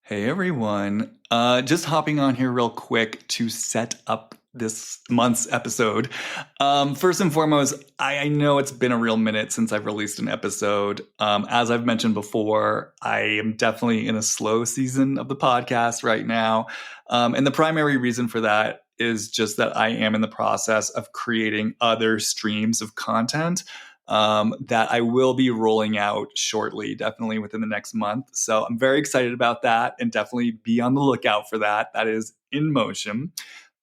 Hey everyone. Just hopping on here real quick to set up this month's episode. First and foremost, I know it's been a real minute since I've released an episode. As I've mentioned before, I am definitely in a slow season of the podcast right now. And the primary reason for that is just that I am in the process of creating other streams of content that I will be rolling out shortly, definitely within the next month. So I'm very excited about that and definitely be on the lookout for that. That is in motion.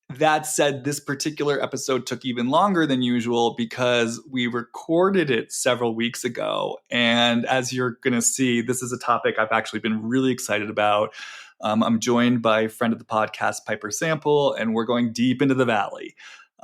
That said, this particular episode took even longer than usual because we recorded it several weeks ago. And as you're going to see, this is a topic I've actually been really excited about. I'm joined by a friend of the podcast, Piper Sample, and we're going deep into the Valley.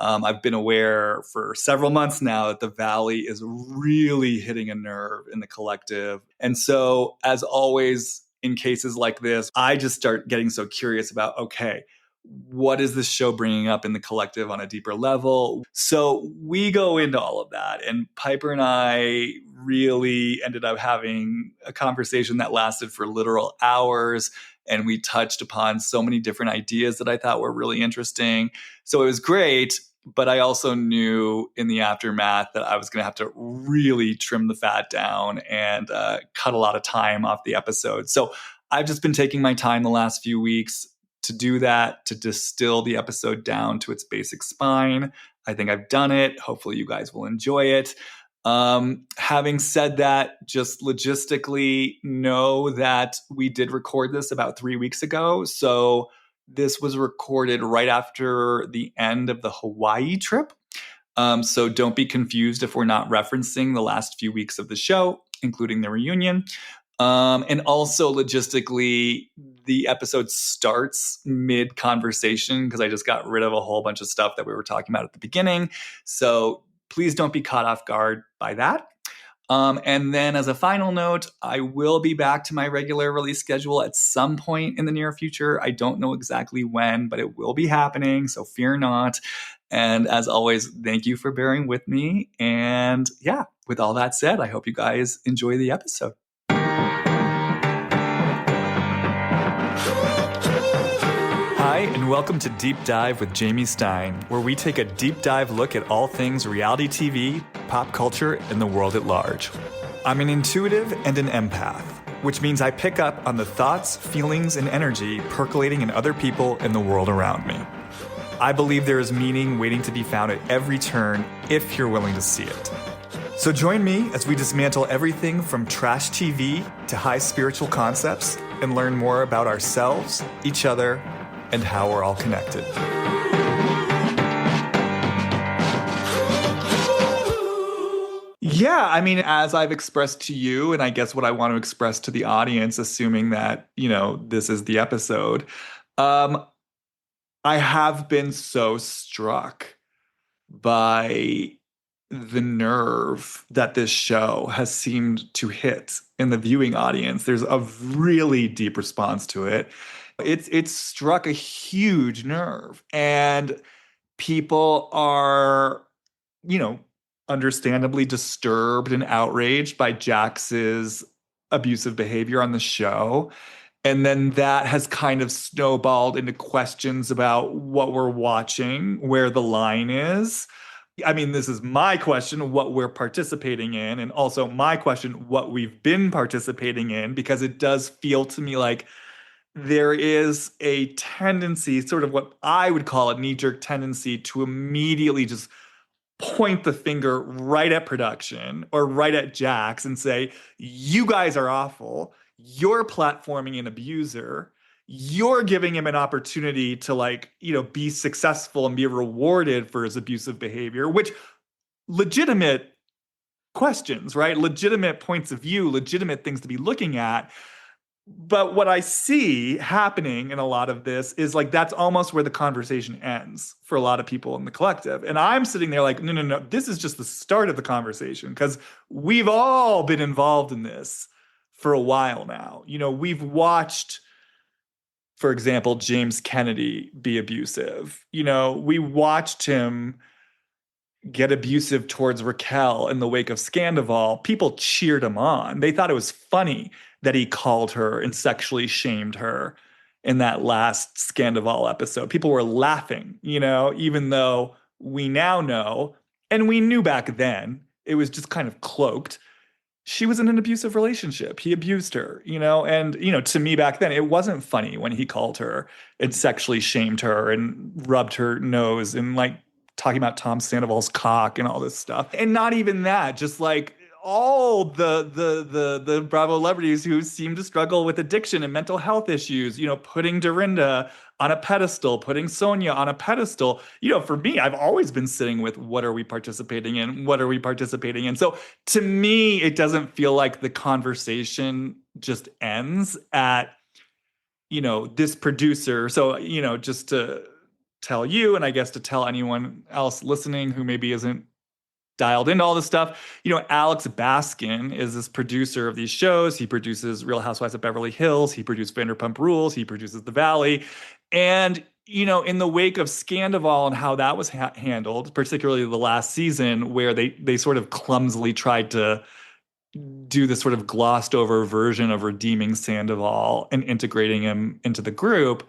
I've been aware for several months now that the Valley is really hitting a nerve in the collective. And so, as always, in cases like this, I just start getting so curious about, okay, what is this show bringing up in the collective on a deeper level? So we go into all of that. And Piper and I really ended up having a conversation that lasted for literal hours. And we touched upon so many different ideas that I thought were really interesting. So it was great. But I also knew in the aftermath that I was going to have to really trim the fat down and cut a lot of time off the episode. So I've just been taking my time the last few weeks to do that, to distill the episode down to its basic spine. I think I've done it. Hopefully you guys will enjoy it. Having said that, just logistically know that we did record this about 3 weeks ago. So this was recorded right after the end of the Hawaii trip. So don't be confused if we're not referencing the last few weeks of the show, including the reunion. And also logistically, the episode starts mid-conversation because I just got rid of a whole bunch of stuff that we were talking about at the beginning. So please don't be caught off guard by that. And then as a final note, I will be back to my regular release schedule at some point in the near future. I don't know exactly when, but it will be happening, so fear not. And as always, thank you for bearing with me. And yeah, with all that said, I hope you guys enjoy the episode. Hi, and welcome to Deep Dive with Jamie Stein, where we take a deep dive look at all things reality TV, pop culture, and the world at large. I'm an intuitive and an empath, which means I pick up on the thoughts, feelings, and energy percolating in other people and the world around me. I believe there is meaning waiting to be found at every turn if you're willing to see it. So join me as we dismantle everything from trash TV to high spiritual concepts and learn more about ourselves, each other, and how we're all connected. Yeah, I mean, as I've expressed to you, and I guess what I want to express to the audience, assuming that, this is the episode, I have been so struck by the nerve that this show has seemed to hit in the viewing audience. There's a really deep response to it. It's struck a huge nerve, and people are, understandably disturbed and outraged by Jax's abusive behavior on the show. And then that has kind of snowballed into questions about what we're watching, where the line is. I mean, this is my question, what we're participating in, and also my question, what we've been participating in, because it does feel to me like there is a tendency, sort of what I would call a knee-jerk tendency, to immediately just point the finger right at production or right at Jax and say, you guys are awful. You're platforming an abuser. You're giving him an opportunity to be successful and be rewarded for his abusive behavior, which legitimate questions, right? Legitimate points of view, legitimate things to be looking at. But what I see happening in a lot of this is that's almost where the conversation ends for a lot of people in the collective. And I'm sitting there like, no, this is just the start of the conversation, because we've all been involved in this for a while now. We've watched, for example, James Kennedy be abusive. We watched him get abusive towards Raquel in the wake of Scandival. People cheered him on. They thought it was funny. that he called her and sexually shamed her in that last Scandival episode. People were laughing, even though we now know, and we knew back then, it was just kind of cloaked. She was in an abusive relationship. He abused her, and to me back then, it wasn't funny when he called her and sexually shamed her and rubbed her nose and like talking about Tom Sandoval's cock and all this stuff. And not even that, just like all the Bravo celebrities who seem to struggle with addiction and mental health issues, putting Dorinda on a pedestal, putting Sonia on a pedestal. For me, I've always been sitting with what are we participating in? What are we participating in? So to me, it doesn't feel like the conversation just ends at, this producer. So, just to tell you, and I guess to tell anyone else listening who maybe isn't dialed into all this stuff. Alex Baskin is this producer of these shows. He produces Real Housewives of Beverly Hills. He produced Vanderpump Rules. He produces The Valley. And, in the wake of Scandival and how that was handled, particularly the last season, where they sort of clumsily tried to do this sort of glossed over version of redeeming Sandoval and integrating him into the group,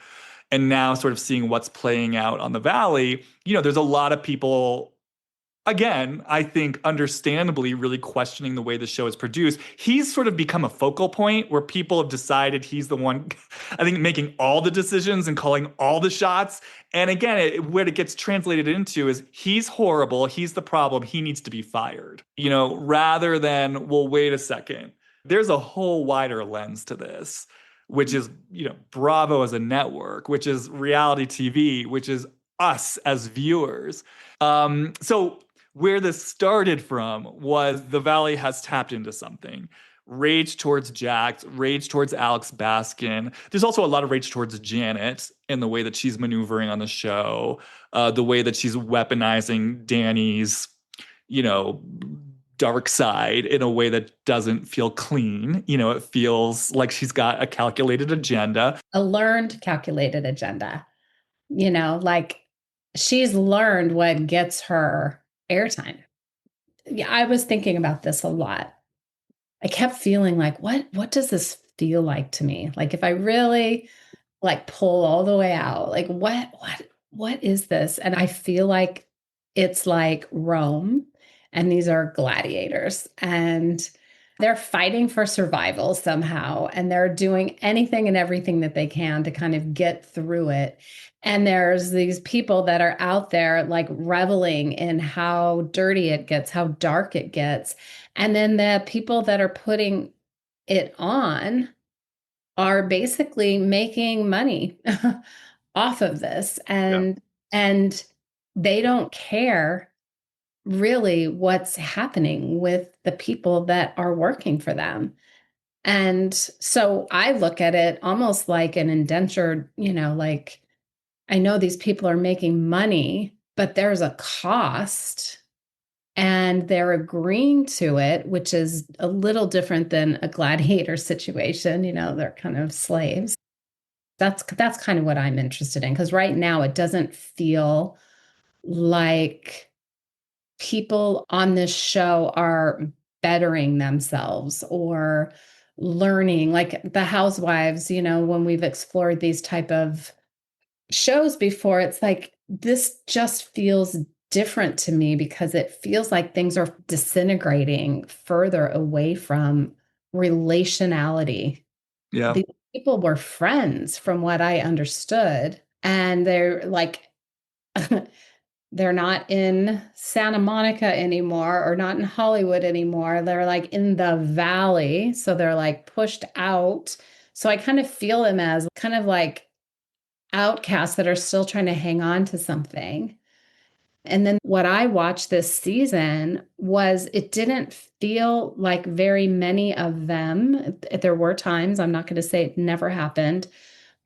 and now sort of seeing what's playing out on The Valley, there's a lot of people, again, I think understandably really questioning the way the show is produced. He's sort of become a focal point where people have decided he's the one, I think, making all the decisions and calling all the shots. And again, what it gets translated into is he's horrible. He's the problem. He needs to be fired, rather than, well, wait a second. There's a whole wider lens to this, which is, Bravo as a network, which is reality TV, which is us as viewers. So where this started from was the Valley has tapped into something. Rage towards Jax, rage towards Alex Baskin. There's also a lot of rage towards Janet in the way that she's maneuvering on the show, the way that she's weaponizing Danny's, dark side in a way that doesn't feel clean. It feels like she's got a calculated agenda. A learned, calculated agenda. Like she's learned what gets her airtime. Yeah, I was thinking about this a lot. I kept feeling like, what does this feel like to me? Like if I really like pull all the way out, like what is this? And I feel like it's like Rome, and these are gladiators, and they're fighting for survival somehow, and they're doing anything and everything that they can to kind of get through it. And there's these people that are out there like reveling in how dirty it gets, how dark it gets. And then the people that are putting it on are basically making money off of this. Yeah. And they don't care really what's happening with the people that are working for them. And so I look at it almost like an indentured, like I know these people are making money, but there's a cost and they're agreeing to it, which is a little different than a gladiator situation. They're kind of slaves. That's kind of what I'm interested in, because right now it doesn't feel like people on this show are bettering themselves or learning, like the housewives, when we've explored these type of shows before, it's like this just feels different to me because it feels like things are disintegrating further away from relationality. Yeah. The people were friends from what I understood, and they're like they're not in Santa Monica anymore or not in Hollywood anymore. They're like in the valley. So they're like pushed out. So I kind of feel them as kind of like outcasts that are still trying to hang on to something. And then what I watched this season was it didn't feel like very many of them. There were times, I'm not going to say it never happened,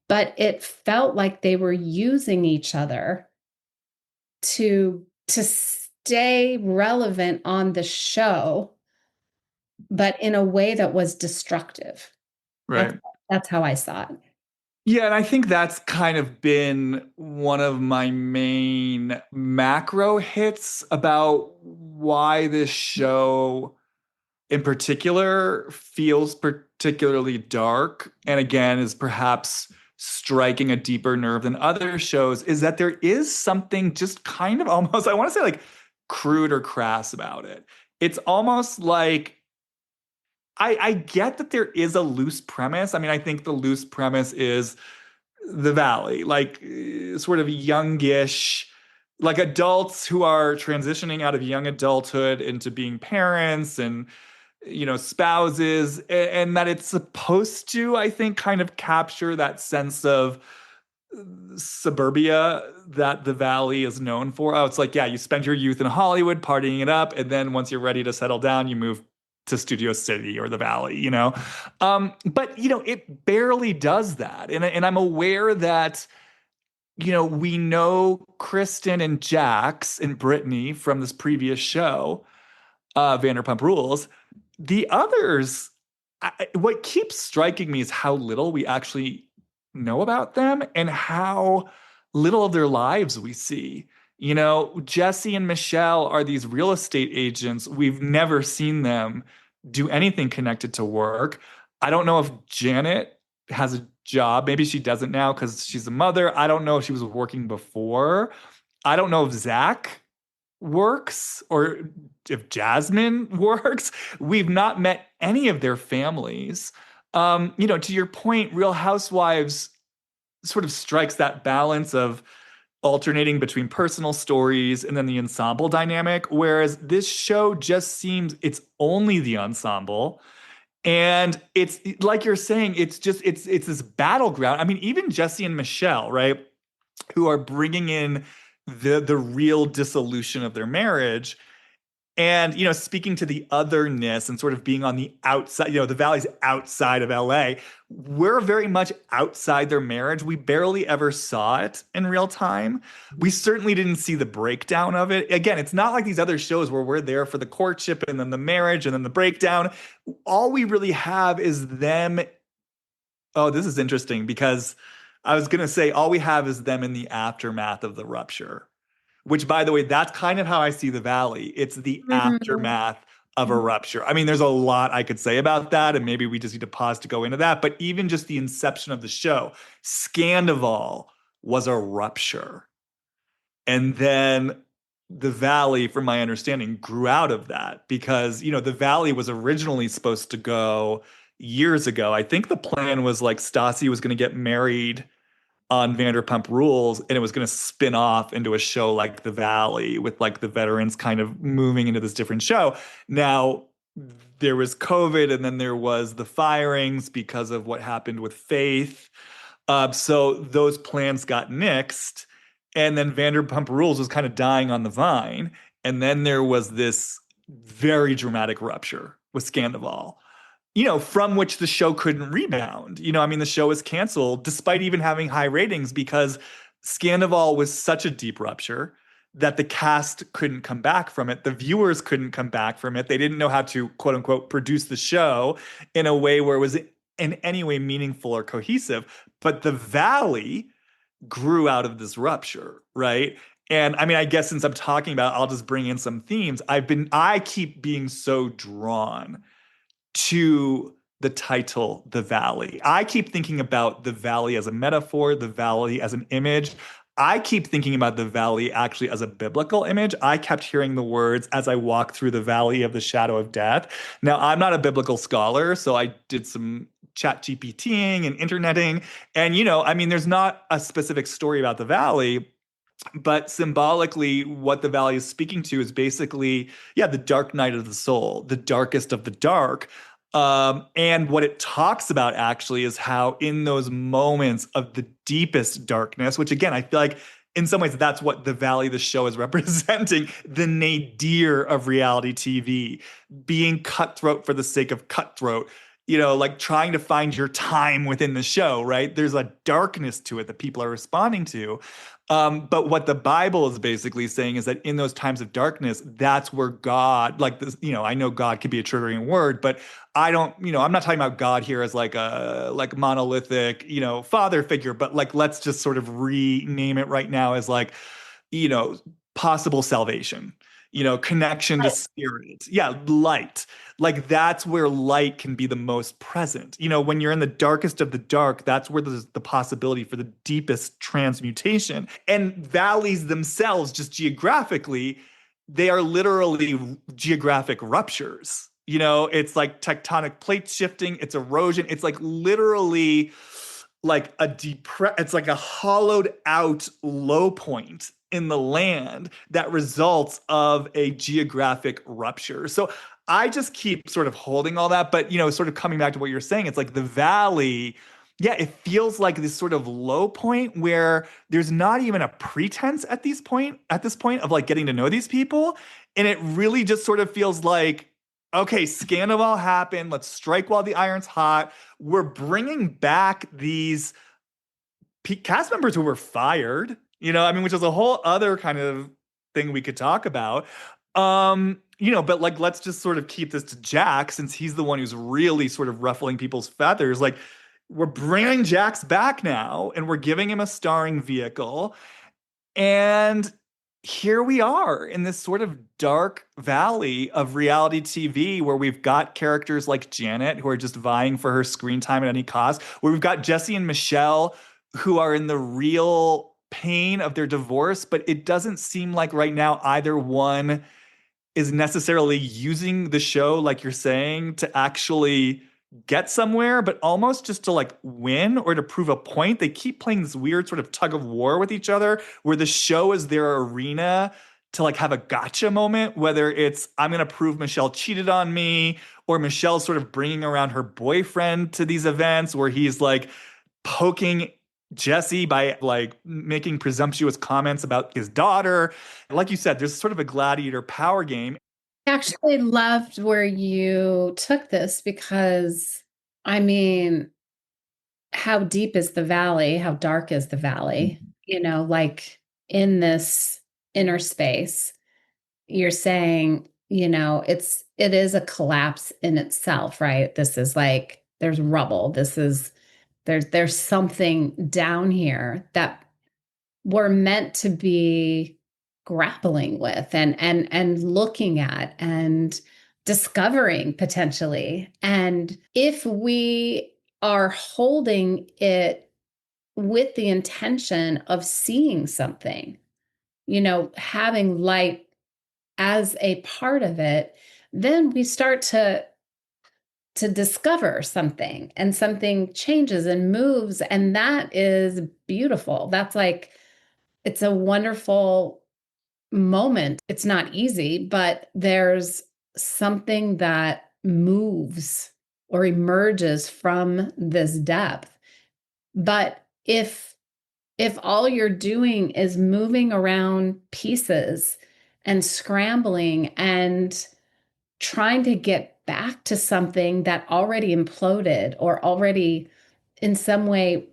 but it felt like they were using each other to stay relevant on the show, but in a way that was destructive. That's Right. that's how I saw it. Yeah, and I think that's kind of been one of my main macro hits about why this show in particular feels particularly dark, and again is perhaps striking a deeper nerve than other shows, is that there is something just kind of almost, I want to say like crude or crass about it. It's almost like I get that there is a loose premise. I mean, I think the loose premise is the valley, like sort of youngish, like adults who are transitioning out of young adulthood into being parents and spouses, and that it's supposed to, I think, kind of capture that sense of suburbia that the valley is known for. Oh, it's like, yeah, you spend your youth in Hollywood partying it up, and then once you're ready to settle down, you move to Studio City or the Valley. But it barely does that. And I'm aware that, we know Kristen and Jax and Brittany from this previous show, Vanderpump Rules. The others, what keeps striking me is how little we actually know about them and how little of their lives we see. Jesse and Michelle are these real estate agents. We've never seen them do anything connected to work. I don't know if Janet has a job. Maybe she doesn't now because she's a mother. I don't know if she was working before. I don't know if Zach works or if Jasmine works. We've not met any of their families. To your point, Real Housewives sort of strikes that balance of alternating between personal stories and then the ensemble dynamic, whereas this show just seems it's only the ensemble. And it's like you're saying, it's this battleground. I mean, even Jesse and Michelle, right, who are bringing in the real dissolution of their marriage, and speaking to the otherness and sort of being on the outside, the valley's outside of LA. We're very much outside their marriage. We barely ever saw it in real time. We certainly didn't see the breakdown of it. Again, it's not like these other shows where we're there for the courtship and then the marriage and then the breakdown. All we really have is them. Oh, this is interesting because I was going to say all we have is them in the aftermath of the rupture, which, by the way, that's kind of how I see the valley. It's the Mm. aftermath of a rupture. I mean, there's a lot I could say about that, and maybe we just need to pause to go into that. But even just the inception of the show, Scandival was a rupture. And then the valley, from my understanding, grew out of that because, the valley was originally supposed to go years ago. I think the plan was like Stassi was going to get married on Vanderpump Rules, and it was going to spin off into a show like The Valley with like the veterans kind of moving into this different show. Now, there was COVID, and then there was the firings because of what happened with Faith. So those plans got nixed, and then Vanderpump Rules was kind of dying on the vine. And then there was this very dramatic rupture with Scandival, from which the show couldn't rebound. I mean, the show was canceled despite even having high ratings because Scandival was such a deep rupture that the cast couldn't come back from it. The viewers couldn't come back from it. They didn't know how to, quote unquote, produce the show in a way where it was in any way meaningful or cohesive. But the Valley grew out of this rupture, right? And I mean, I guess since I'm talking about, I'll just bring in some themes. I keep being so drawn to the title, The Valley. I keep thinking about the valley as a metaphor, the valley as an image. I keep thinking about the valley actually as a biblical image. I kept hearing the words as I walk through the valley of the shadow of death. Now, I'm not a biblical scholar, so I did some chat GPTing and interneting. And, I mean, there's not a specific story about the valley, but symbolically, what the valley is speaking to is basically, yeah, the dark night of the soul, the darkest of the dark. And what it talks about actually is how in those moments of the deepest darkness, which again, I feel like in some ways that's what the valley the show is representing, the nadir of reality TV, being cutthroat for the sake of cutthroat, like trying to find your time within the show, right? There's a darkness to it that people are responding to. But what the Bible is basically saying is that in those times of darkness, that's where God, like this, I know God could be a triggering word, but I don't, I'm not talking about God here as like a like monolithic, father figure, but like let's just sort of rename it right now as like, you know, possible salvation. connection to spirit. Yeah, light. Like that's where light can be the most present. When you're in the darkest of the dark, that's where there's the possibility for the deepest transmutation. And valleys themselves, just geographically, they are literally geographic ruptures. It's like tectonic plate shifting, it's erosion, it's like literally like it's like a hollowed out low point in the land that results of a geographic rupture. So I just keep sort of holding all that, but sort of coming back to what you're saying, it's like the valley, yeah, it feels like this sort of low point where there's not even a pretense at this point of like getting to know these people. And it really just sort of feels like, okay, Scandival happened. Let's strike while the iron's hot. We're bringing back these cast members who were fired, which is a whole other kind of thing we could talk about. But like, let's just sort of keep this to Jack since he's the one who's really sort of ruffling people's feathers. Like, we're bringing Jax back now and we're giving him a starring vehicle. And here we are in this sort of dark valley of reality TV where we've got characters like Janet who are just vying for her screen time at any cost, where we've got Jesse and Michelle who are in the real pain of their divorce, but it doesn't seem like right now either one is necessarily using the show, like you're saying, to actually get somewhere, but almost just to like win or to prove a point. They keep playing this weird sort of tug of war with each other where the show is their arena to like have a gotcha moment, whether it's I'm going to prove Michelle cheated on me, or Michelle sort of bringing around her boyfriend to these events where he's like poking Jesse by like making presumptuous comments about his daughter. Like you said, there's sort of a gladiator power game. I actually loved where you took this because, I mean, how deep is the valley? How dark is the valley? Like in this inner space, you're saying, it is a collapse in itself, right? This is like there's rubble. There's something down here that we're meant to be grappling with and looking at and discovering potentially. And if we are holding it with the intention of seeing something, having light as a part of it, then we start to discover something and something changes and moves, and that is beautiful. That's like it's a wonderful moment. It's not easy, but there's something that moves or emerges from this depth. But if all you're doing is moving around pieces and scrambling and trying to get back to something that already imploded or already in some way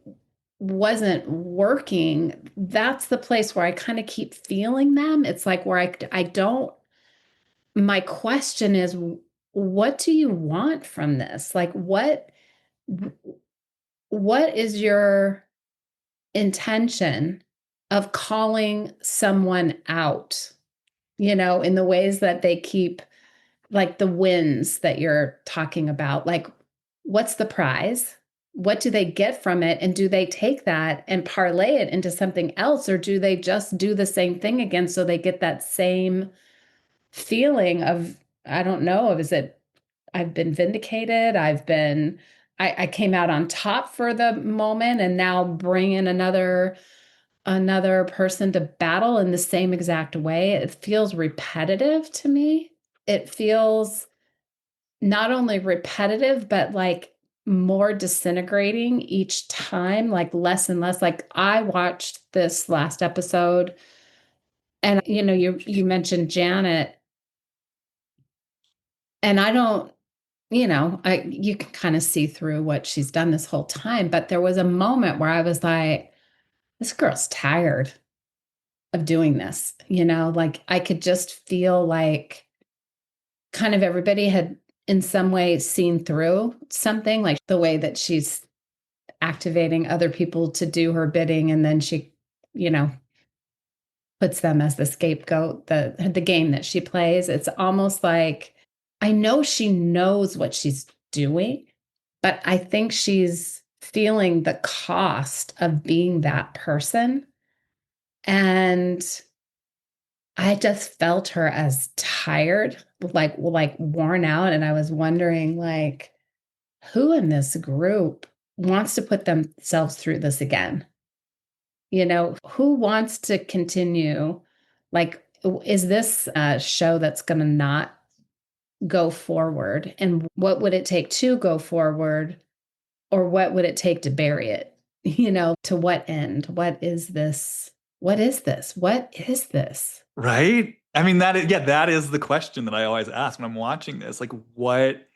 wasn't working, that's the place where I kind of keep feeling them. It's like where I don't, my question is, what do you want from this? Like what is your intention of calling someone out, in the ways that they keep like the wins that you're talking about? Like, what's the prize? What do they get from it? And do they take that and parlay it into something else? Or do they just do the same thing again so they get that same feeling of, I don't know, is it, I've been vindicated. I came out on top for the moment and now bring in another person to battle in the same exact way. It feels repetitive to me. It feels not only repetitive, but like more disintegrating each time, like less and less. Like I watched this last episode and you mentioned Janet, and I don't, you can kind of see through what she's done this whole time, but there was a moment where I was like, this girl's tired of doing this, like I could just feel like kind of everybody had in some way seen through something, like the way that she's activating other people to do her bidding, and then she, you know puts them as the scapegoat, the game that she plays. It's almost like I know she knows what she's doing, but I think she's feeling the cost of being that person. And I just felt her as tired, like worn out. And I was wondering, like, who in this group wants to put themselves through this again? Who wants to continue? Like, is this a show that's going to not go forward? And what would it take to go forward? Or what would it take to bury it? To what end? What is this? What is this? What is this? Right? I mean, that is the question that I always ask when I'm watching this. Like, what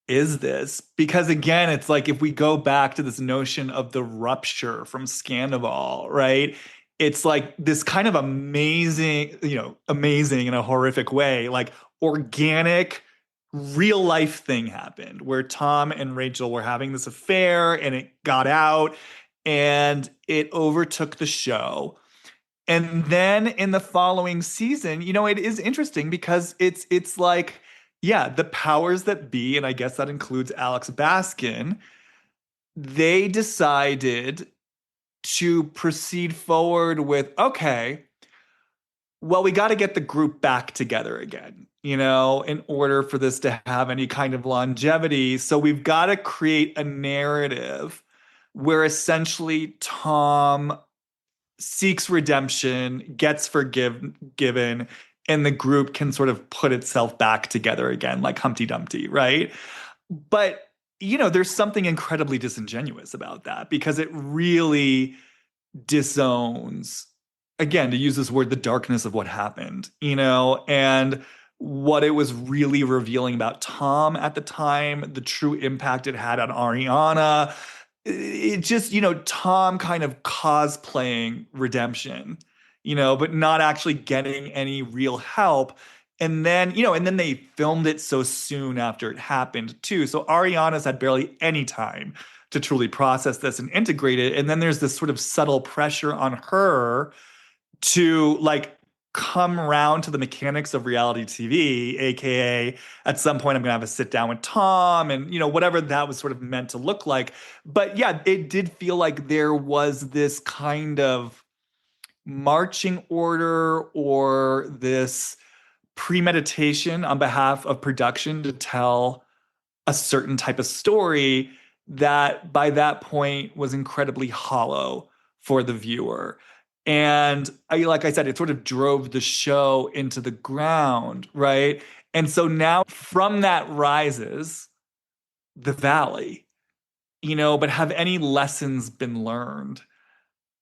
is this? Because again, it's like if we go back to this notion of the rupture from Scandival, right? It's like this kind of amazing, amazing in a horrific way, like organic, real life thing happened where Tom and Rachel were having this affair and it got out and it overtook the show. And then in the following season, it is interesting because it's like, yeah, the powers that be, and I guess that includes Alex Baskin, they decided to proceed forward with, okay, well, we got to get the group back together again, in order for this to have any kind of longevity. So we've got to create a narrative where essentially Tom seeks redemption, gets forgiven, and the group can sort of put itself back together again, like Humpty Dumpty, right? But, there's something incredibly disingenuous about that because it really disowns, again, to use this word, the darkness of what happened, and what it was really revealing about Tom at the time, the true impact it had on Ariana. It just, Tom kind of cosplaying redemption, but not actually getting any real help. And then they filmed it so soon after it happened too. So Ariana's had barely any time to truly process this and integrate it. And then there's this sort of subtle pressure on her to like come around to the mechanics of reality TV, aka at some point I'm gonna have a sit down with Tom and whatever that was sort of meant to look like. But yeah, it did feel like there was this kind of marching order or this premeditation on behalf of production to tell a certain type of story that by that point was incredibly hollow for the viewer. And like I said, it sort of drove the show into the ground, right? And so now from that rises the valley, but have any lessons been learned?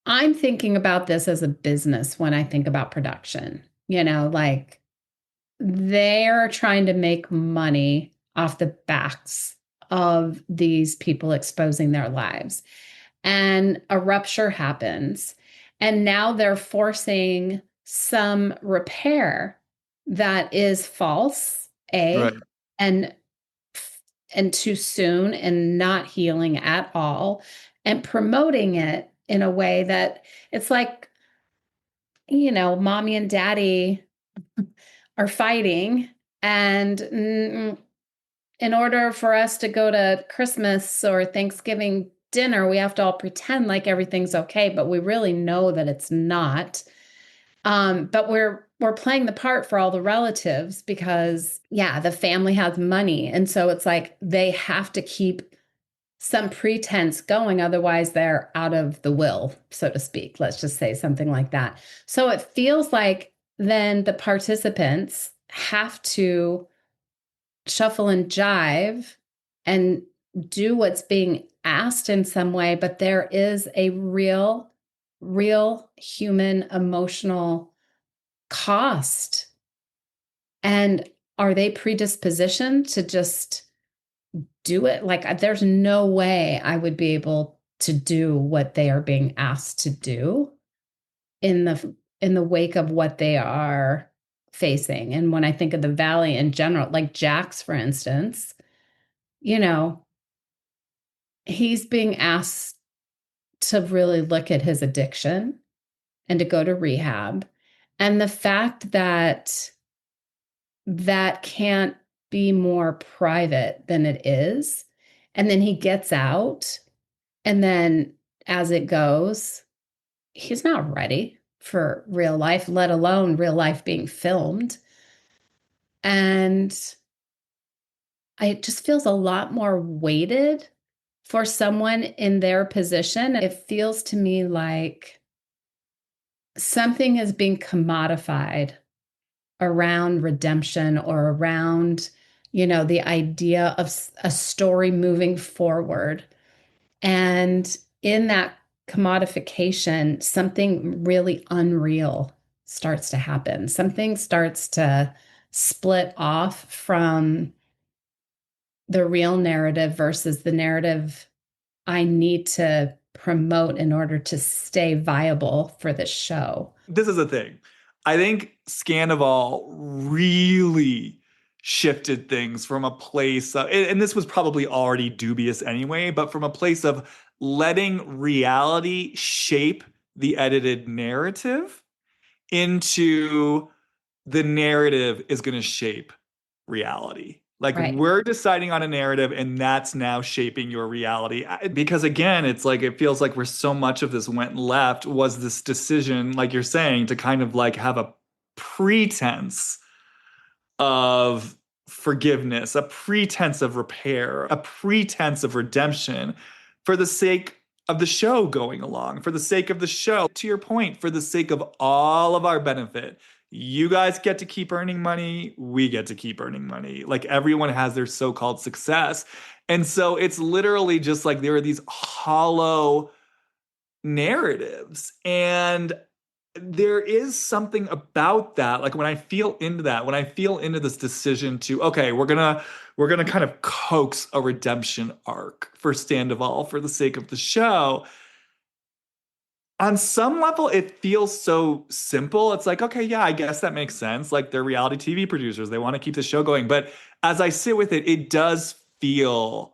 I'm thinking about this as a business when I think about production. Like they're trying to make money off the backs of these people exposing their lives. And a rupture happens. And now they're forcing some repair that is false, Right. and and too soon and not healing at all, and promoting it in a way that it's like, mommy and daddy are fighting. And in order for us to go to Christmas or Thanksgiving dinner, we have to all pretend like everything's okay, but we really know that it's not. But we're playing the part for all the relatives because, yeah, the family has money. And so it's like they have to keep some pretense going. Otherwise, they're out of the will, so to speak. Let's just say something like that. So it feels like then the participants have to shuffle and jive and do what's being asked in some way, but there is a real human emotional cost. And are they predispositioned to just do it? Like, there's no way I would be able to do what they are being asked to do in the wake of what they are facing. And when I think of the valley in general, like Jax, for instance, you know, he's being asked to really look at his addiction and to go to rehab. And the fact that that can't be more private than it is. And then he gets out, and then as it goes, he's not ready for real life, let alone real life being filmed. And it just feels a lot more weighted for someone in their position. It feels to me like something is being commodified around redemption or around, the idea of a story moving forward. And in that commodification, something really unreal starts to happen. Something starts to split off from the real narrative versus the narrative I need to promote in order to stay viable for this show. This is the thing. I think Scandival really shifted things from a place of, and this was probably already dubious anyway, but from a place of letting reality shape the edited narrative into the narrative is going to shape reality. Like Right. we're deciding on a narrative and that's now shaping your reality. Because again, it's like it feels like where so much of this went left was this decision, like you're saying, to kind of like have a pretense of forgiveness, a pretense of repair, a pretense of redemption for the sake of the show going along, for the sake of the show. To your point, for the sake of all of our benefit. You guys get to keep earning money. We get to keep earning money. Like everyone has their so called success. And so it's literally just like there are these hollow narratives. And there is something about that. Like when I feel into that, when I feel into this decision to, okay, we're gonna kind of coax a redemption arc for Sandoval for the sake of the show. On some level, it feels so simple. It's like, okay, yeah, I guess that makes sense. Like they're reality TV producers. They want to keep the show going. But as I sit with it, it does feel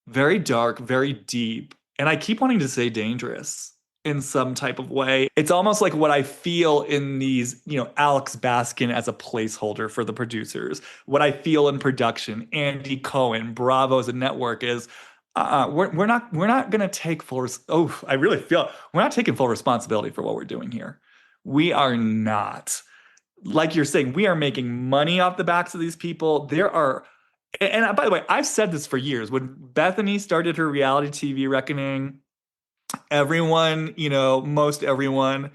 very dark, very deep, and I keep wanting to say dangerous in some type of way. It's almost like what I feel in these, Alex Baskin as a placeholder for the producers, what I feel in production, Andy Cohen, Bravo as a network is we're not gonna take oh, I really feel we're not taking full responsibility for what we're doing here. We are not. Like you're saying, we are making money off the backs of these people. There are and by the way, I've said this for years. When Bethany started her reality TV reckoning, everyone, most everyone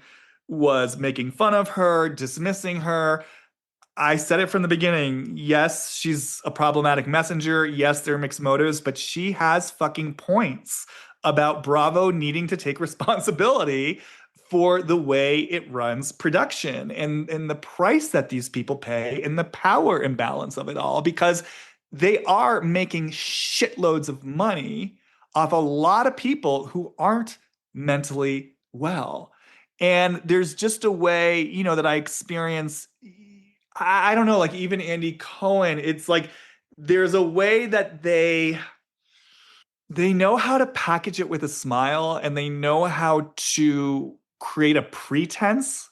was making fun of her, dismissing her. I said it from the beginning. Yes, she's a problematic messenger. Yes, there are mixed motives, but she has fucking points about Bravo needing to take responsibility for the way it runs production and the price that these people pay and the power imbalance of it all because they are making shitloads of money off a lot of people who aren't mentally well. And there's just a way, that I experience. I don't know, like even Andy Cohen, it's like there's a way that they know how to package it with a smile and they know how to create a pretense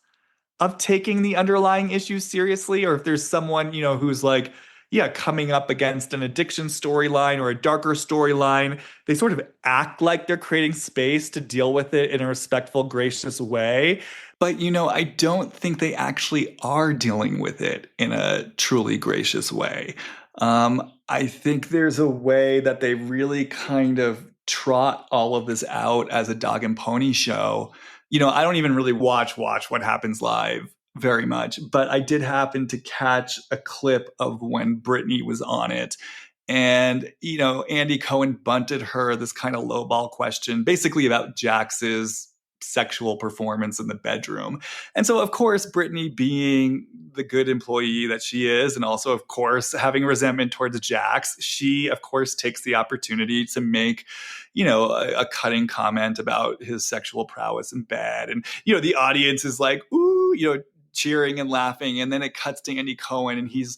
of taking the underlying issues seriously, or if there's someone, who's like, yeah, coming up against an addiction storyline or a darker storyline, they sort of act like they're creating space to deal with it in a respectful, gracious way. But, I don't think they actually are dealing with it in a truly gracious way. I think there's a way that they really kind of trot all of this out as a dog and pony show. I don't even really watch What Happens Live very much, but I did happen to catch a clip of when Britney was on it. And, Andy Cohen bunted her this kind of lowball question, basically about Jax's sexual performance in the bedroom. And so, of course, Brittany, being the good employee that she is, and also, of course, having resentment towards Jax, she, of course, takes the opportunity to make, a cutting comment about his sexual prowess in bed. And, the audience is like, ooh, cheering and laughing. And then it cuts to Andy Cohen and he's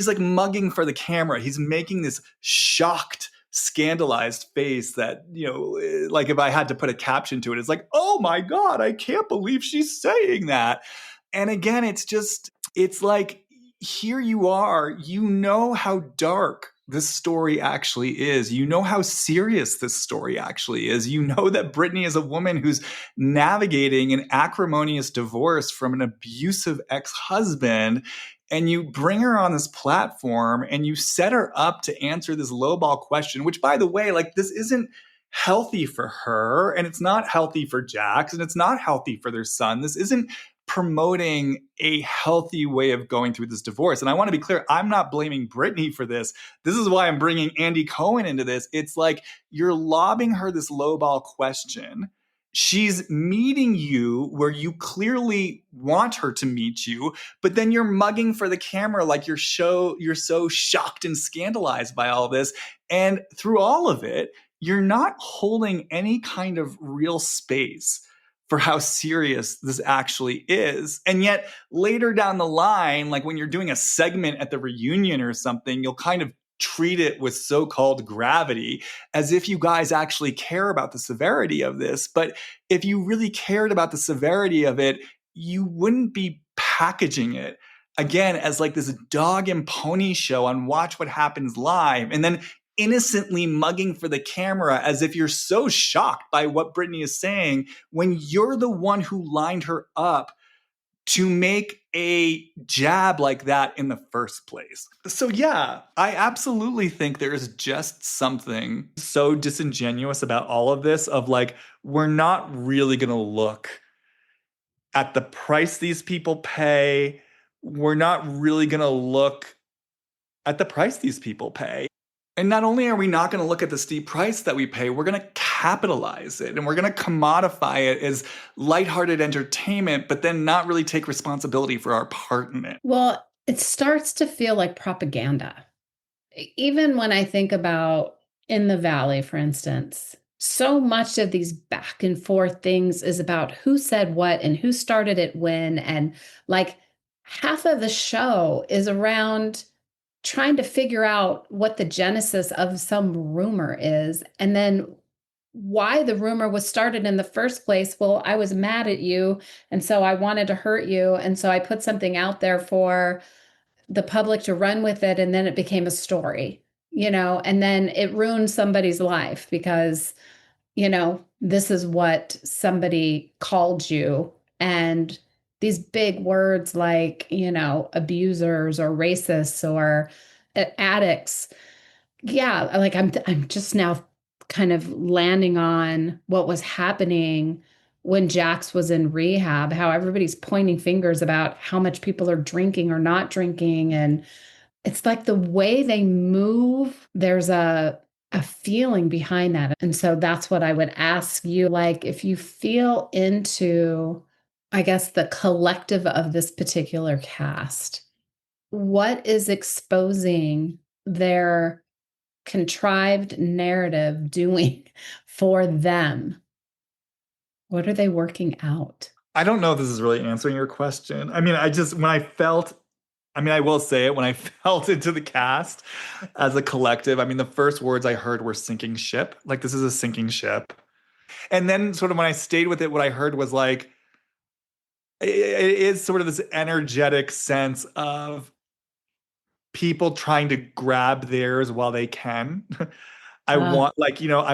like mugging for the camera. He's making this shocked scandalized face that, like if I had to put a caption to it, it's like, oh my God, I can't believe she's saying that. And again, it's like, here you are, you know how dark this story actually is. You know how serious this story actually is. You know that Brittany is a woman who's navigating an acrimonious divorce from an abusive ex husband. And you bring her on this platform and you set her up to answer this lowball question, which, by the way, like, this isn't healthy for her, and it's not healthy for Jax, and it's not healthy for their son. This isn't promoting a healthy way of going through this divorce. And I want to be clear, I'm not blaming Brittany for this. This is why I'm bringing Andy Cohen into this. It's like you're lobbing her this lowball question. She's meeting you where you clearly want her to meet you, but then you're mugging for the camera like you're so shocked and scandalized by all this. And through all of it, you're not holding any kind of real space for how serious this actually is. And yet later down the line, like when you're doing a segment at the reunion or something, you'll kind of treat it with so-called gravity as if you guys actually care about the severity of this. But if you really cared about the severity of it, you wouldn't be packaging it again as like this dog and pony show on Watch What Happens Live, and then innocently mugging for the camera as if you're so shocked by what Brittany is saying when you're the one who lined her up to make a jab like that in the first place. So yeah, I absolutely think there is just something so disingenuous about all of this, of like, we're not really going to look at the price these people pay. We're not really going to look at the price these people pay. And not only are we not going to look at the steep price that we pay, we're going to capitalize it and we're going to commodify it as lighthearted entertainment, but then not really take responsibility for our part in it. Well, it starts to feel like propaganda. Even when I think about In the Valley, for instance, so much of these back and forth things is about who said what and who started it when. And like half of the show is around trying to figure out what the genesis of some rumor is, and then why the rumor was started in the first place. Well, I was mad at you, and so I wanted to hurt you, and so I put something out there for the public to run with it, and then it became a story, and then it ruined somebody's life because, this is what somebody called you. And these big words like, abusers or racists or addicts. Yeah, like I'm just now kind of landing on what was happening when Jax was in rehab, how everybody's pointing fingers about how much people are drinking or not drinking. And it's like the way they move, there's a feeling behind that. And so that's what I would ask you, like, if you feel into, I guess, the collective of this particular cast, what is exposing their contrived narrative doing for them? What are they working out? I don't know if this is really answering your question. I mean, I will say it, when I felt into the cast as a collective, I mean, the first words I heard were sinking ship. Like, this is a sinking ship. And then, sort of, when I stayed with it, what I heard was like, it is sort of this energetic sense of people trying to grab theirs while they can. Uh, I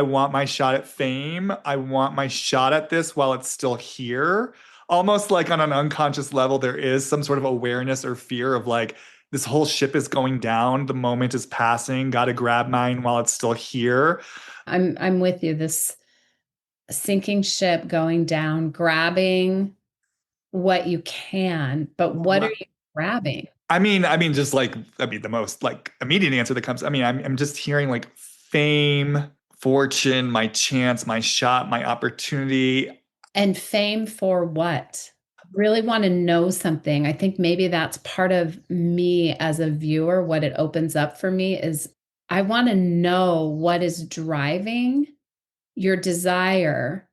want my shot at fame. I want my shot at this while it's still here. Almost like on an unconscious level, there is some sort of awareness or fear of like, this whole ship is going down. The moment is passing. Got to grab mine while it's still here. I'm with you. This sinking ship going down, grabbing what you can, but what are you grabbing? The most like immediate answer that comes. I mean, I'm just hearing like fame, fortune, my chance, my shot, my opportunity. And fame for what? Really want to know something. I think maybe that's part of me as a viewer. What it opens up for me is I want to know what is driving your desire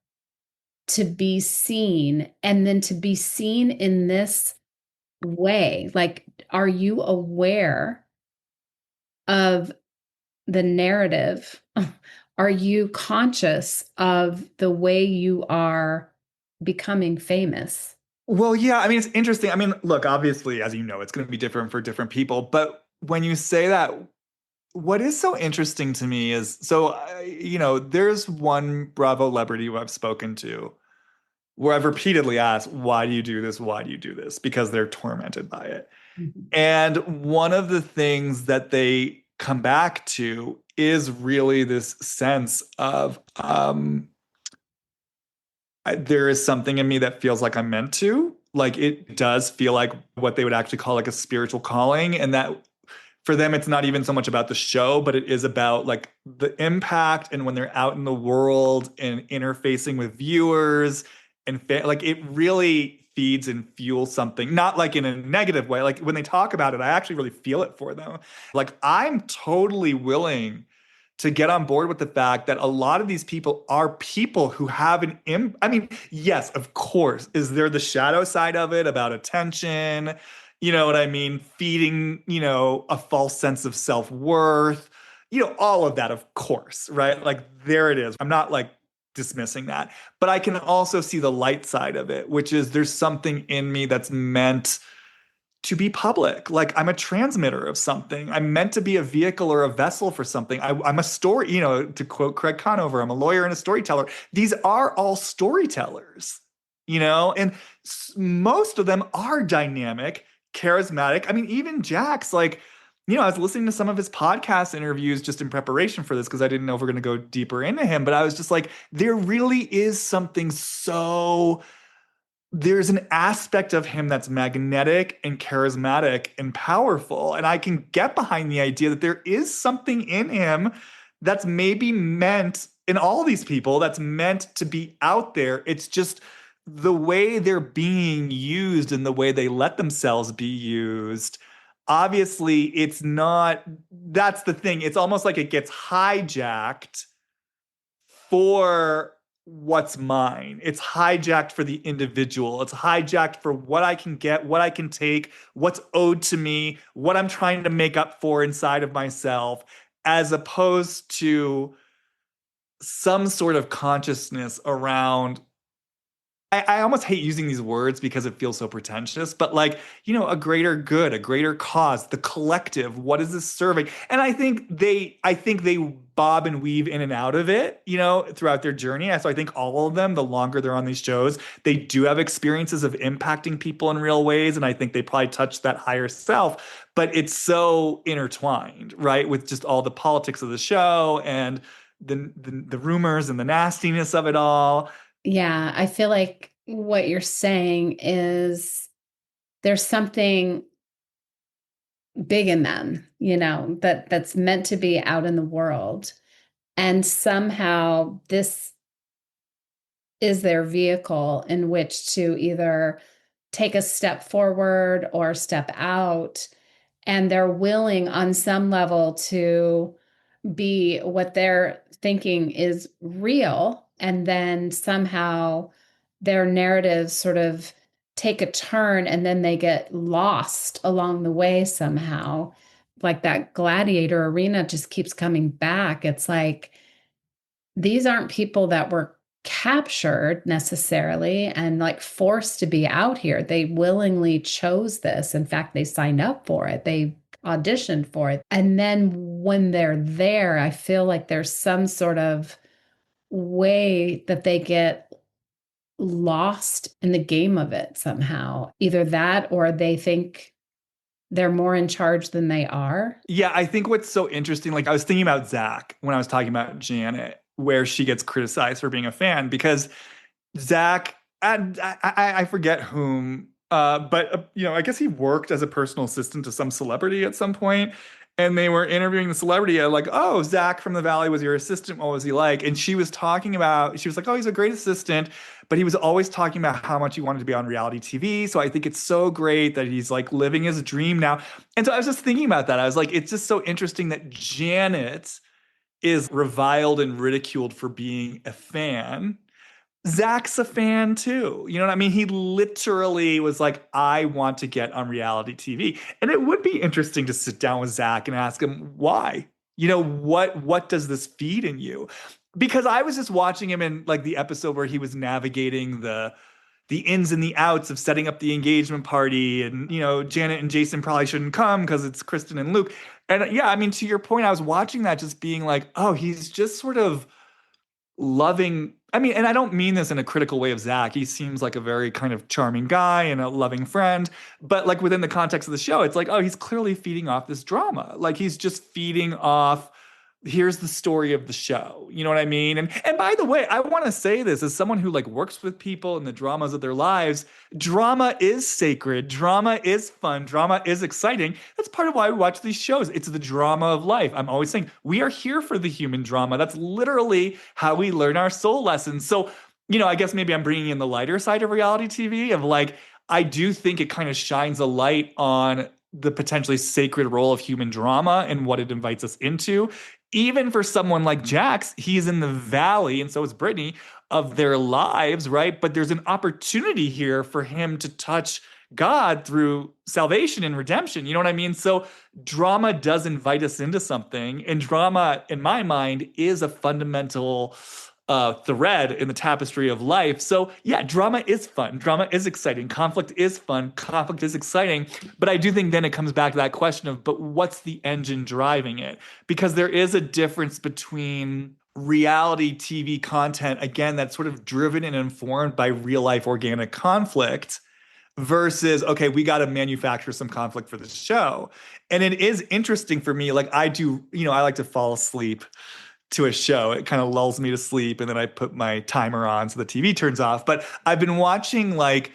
to be seen, and then to be seen in this way. Like, are you aware of the narrative Are you conscious of the way you are becoming famous? Well, yeah, I mean, it's interesting. I mean, look, obviously, as you know, it's going to be different for different people. But when you say that, what is so interesting to me is so, there's one Bravo celebrity who I've spoken to where I've repeatedly asked, why do you do this? Why do you do this? Because they're tormented by it. Mhm. And one of the things that they come back to is really this sense of there is something in me that feels like I'm meant to. Like it does feel like what they would actually call like a spiritual calling. And that for them, it's not even so much about the show, but it is about like the impact and when they're out in the world and interfacing with viewers and like it really feeds and fuels something, not like in a negative way. Like when they talk about it, I actually really feel it for them. Like I'm totally willing to get on board with the fact that a lot of these people are people who have I mean, yes, of course, is there the shadow side of it about attention? You know what I mean? Feeding, a false sense of self-worth, all of that, of course, right? Like there it is. I'm not like dismissing that, but I can also see the light side of it, which is there's something in me that's meant to be public. Like I'm a transmitter of something. I'm meant to be a vehicle or a vessel for something. I'm a story, to quote Craig Conover, I'm a lawyer and a storyteller. These are all storytellers, and most of them are dynamic, charismatic. I mean, even Jack's like, I was listening to some of his podcast interviews just in preparation for this because I didn't know if we're going to go deeper into him, but I was just like, there really is something so there's an aspect of him that's magnetic and charismatic and powerful. And I can get behind the idea that there is something in him that's maybe meant in all these people that's meant to be out there. It's just the way they're being used and the way they let themselves be used. Obviously, it's not, that's the thing. It's almost like it gets hijacked for what's mine. It's hijacked for the individual. It's hijacked for what I can get, what I can take, what's owed to me, what I'm trying to make up for inside of myself, as opposed to some sort of consciousness around I almost hate using these words because it feels so pretentious, but like, a greater good, a greater cause, the collective, what is this serving? And I think they bob and weave in and out of it, throughout their journey. So I think all of them, the longer they're on these shows, they do have experiences of impacting people in real ways. And I think they probably touch that higher self, but it's so intertwined, right? With just all the politics of the show and the rumors and the nastiness of it all. Yeah, I feel like what you're saying is there's something big in them, that's meant to be out in the world. And somehow this is their vehicle in which to either take a step forward or step out. And they're willing on some level to be what they're thinking is real. And then somehow their narratives sort of take a turn and then they get lost along the way somehow. Like that gladiator arena just keeps coming back. It's like these aren't people that were captured necessarily and like forced to be out here. They willingly chose this. In fact, they signed up for it. They auditioned for it. And then when they're there, I feel like there's some sort of way that they get lost in the game of it somehow. Either that or they think they're more in charge than they are. Yeah, I think what's so interesting, like I was thinking about Zach when I was talking about Janet, where she gets criticized for being a fan because Zach, I forget whom, but I guess he worked as a personal assistant to some celebrity at some point, and they were interviewing the celebrity, like, "Oh, Zach from the Valley was your assistant. What was he like?" And she was like, "Oh, he's a great assistant," but he was always talking about how much he wanted to be on reality TV. So I think it's so great that he's like living his dream now. And so I was just thinking about that. I was like, it's just so interesting that Janet is reviled and ridiculed for being a fan. Zach's a fan too. You know what I mean? He literally was like, I want to get on reality TV. And it would be interesting to sit down with Zach and ask him why. What does this feed in you? Because I was just watching him in like the episode where he was navigating the ins and the outs of setting up the engagement party, and Janet and Jason probably shouldn't come because it's Kristen and Luke. And yeah, I mean, to your point, I was watching that just being like, oh, he's just sort of loving. I mean, and I don't mean this in a critical way of Zach. He seems like a very kind of charming guy and a loving friend. But like within the context of the show, it's like, oh, he's clearly feeding off this drama. Like he's just feeding off, here's the story of the show. You know what I mean? And by the way, I want to say this as someone who like works with people and the dramas of their lives. Drama is sacred. Drama is fun. Drama is exciting. That's part of why we watch these shows. It's the drama of life. I'm always saying we are here for the human drama. That's literally how we learn our soul lessons. So, I guess maybe I'm bringing in the lighter side of reality TV of like, I do think it kind of shines a light on the potentially sacred role of human drama and what it invites us into. Even for someone like Jax, he's in the valley, and so is Brittany, of their lives, right? But there's an opportunity here for him to touch God through salvation and redemption. You know what I mean? So drama does invite us into something, and drama, in my mind, is a fundamental thread in the tapestry of life. So yeah, drama is fun. Drama is exciting. Conflict is fun. Conflict is exciting. But I do think then it comes back to that question of, but what's the engine driving it? Because there is a difference between reality TV content, again, that's sort of driven and informed by real life organic conflict versus, okay, we got to manufacture some conflict for the show. And it is interesting for me. Like I do, I like to fall asleep to a show. It kind of lulls me to sleep, and then I put my timer on so the TV turns off. But I've been watching like,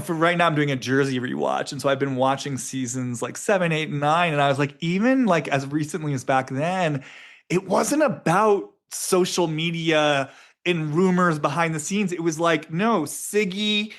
for right now I'm doing a Jersey rewatch. And so I've been watching seasons like 7, 8, and 9. And I was like, even like as recently as back then, it wasn't about social media and rumors behind the scenes. It was like, no, Siggy,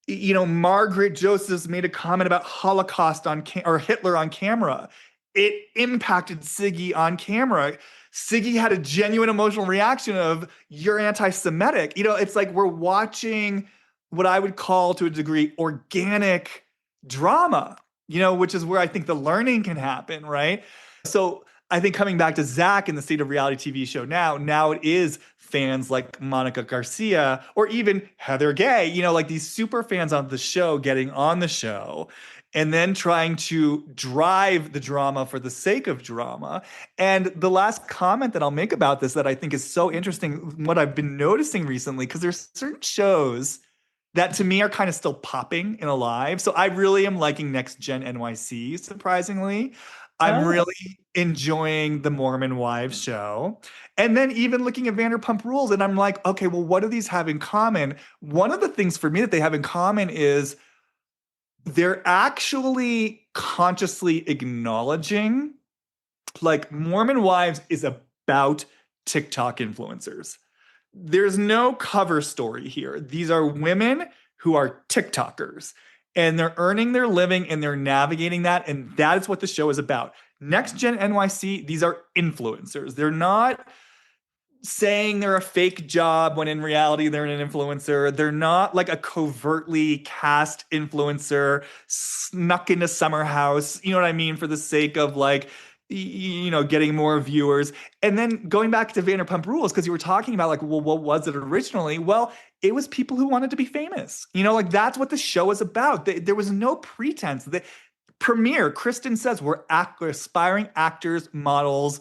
Margaret Josephs made a comment about Holocaust or Hitler on camera. It impacted Siggy on camera. Siggy had a genuine emotional reaction of, you're anti-Semitic. It's like we're watching what I would call to a degree organic drama, which is where I think the learning can happen, right? So I think coming back to Zach and the state of reality TV show now it is fans like Monica Garcia or even Heather Gay, like these super fans of the show getting on the show and then trying to drive the drama for the sake of drama. And the last comment that I'll make about this that I think is so interesting, what I've been noticing recently, because there's certain shows that to me are kind of still popping and alive. So I really am liking Next Gen NYC, surprisingly. I'm Oh, really enjoying the Mormon Wives show. And then even looking at Vanderpump Rules, and I'm like, okay, well, what do these have in common? One of the things for me that they have in common is they're actually consciously acknowledging, like, Mormon Wives is about TikTok influencers. There's no cover story here. These are women who are TikTokers and they're earning their living and they're navigating that. And that is what the show is about. Next Gen NYC, these are influencers. They're not saying they're a fake job when in reality they're an influencer. They're not like a covertly cast influencer snuck into Summer House, you know what I mean, for the sake of like, getting more viewers. And then going back to Vanderpump Rules, because you were talking about like, well, what was it originally? Well, it was people who wanted to be famous. Like that's what the show is about. There was no pretense. The premiere, Kristen says, we're aspiring actors, models,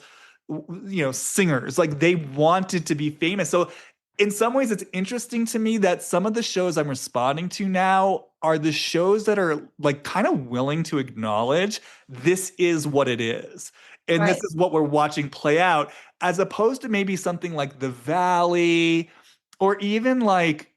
singers. Like they wanted to be famous. So in some ways, it's interesting to me that some of the shows I'm responding to now are the shows that are like kind of willing to acknowledge this is what it is. And this right. is what we're watching play out, as opposed to maybe something like The Valley or even like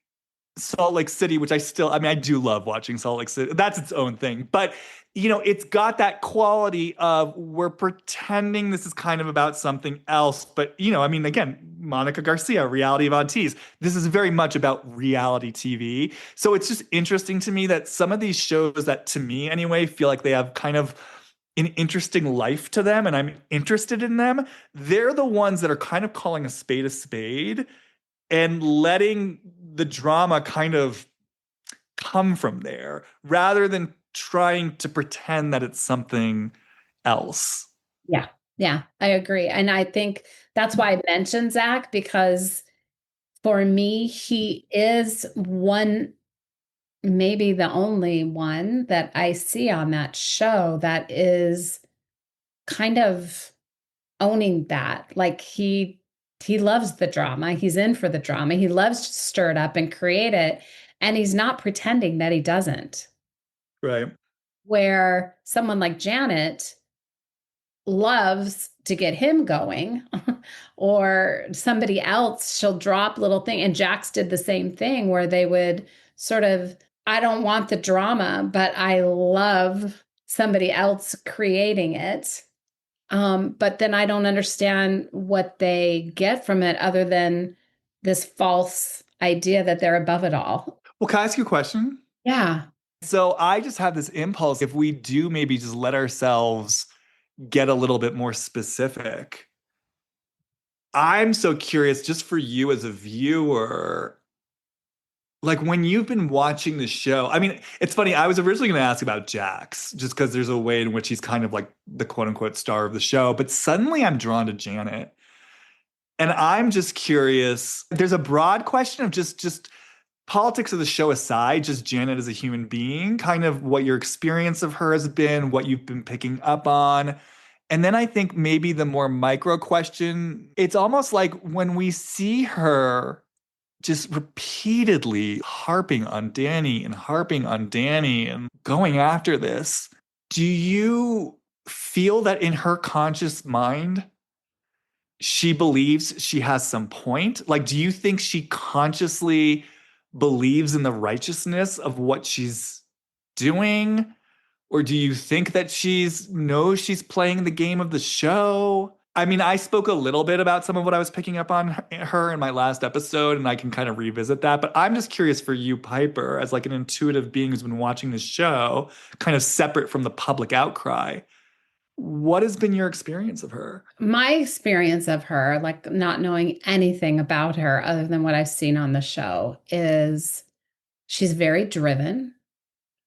Salt Lake City, which I mean, I do love watching Salt Lake City. That's its own thing. But, it's got that quality of we're pretending this is kind of about something else. But, I mean, again, Monica Garcia, Reality of Aunties. This is very much about reality TV. So it's just interesting to me that some of these shows that, to me anyway, feel like they have kind of an interesting life to them and I'm interested in them. They're the ones that are kind of calling a spade and letting the drama kind of come from there rather than trying to pretend that it's something else. Yeah. Yeah, I agree. And I think that's why I mentioned Zach, because for me, he is one, maybe the only one that I see on that show that is kind of owning that. Like he loves the drama. He's in for the drama. He loves to stir it up and create it. And he's not pretending that he doesn't. Right. Where someone like Janet loves to get him going, or somebody else, she'll drop little thing. And Jax did the same thing where they would sort of, I don't want the drama, but I love somebody else creating it. But then I don't understand what they get from it other than this false idea that they're above it all. Well, can I ask you a question? Yeah. So I just have this impulse if we do maybe just let ourselves get a little bit more specific. I'm so curious, just for you as a viewer, like when you've been watching the show. I mean, it's funny, I was originally going to ask about Jax, just because there's a way in which he's kind of like the quote unquote star of the show, but suddenly I'm drawn to Janet. And I'm just curious. There's a broad question of just politics of the show aside, just Janet as a human being, kind of what your experience of her has been, what you've been picking up on. And then I think maybe the more micro question, it's almost like when we see her just repeatedly harping on Danny and harping on Danny and going after this, do you feel that in her conscious mind, she believes she has some point? Like, do you think she consciously believes in the righteousness of what she's doing? Or do you think that she's knows she's playing the game of the show? I mean, I spoke a little bit about some of what I was picking up on her in my last episode, and I can kind of revisit that. But I'm just curious for you, Piper, as like an intuitive being who's been watching the show, kind of separate from the public outcry. What has been your experience of her? My experience of her, like not knowing anything about her other than what I've seen on the show, is she's very driven.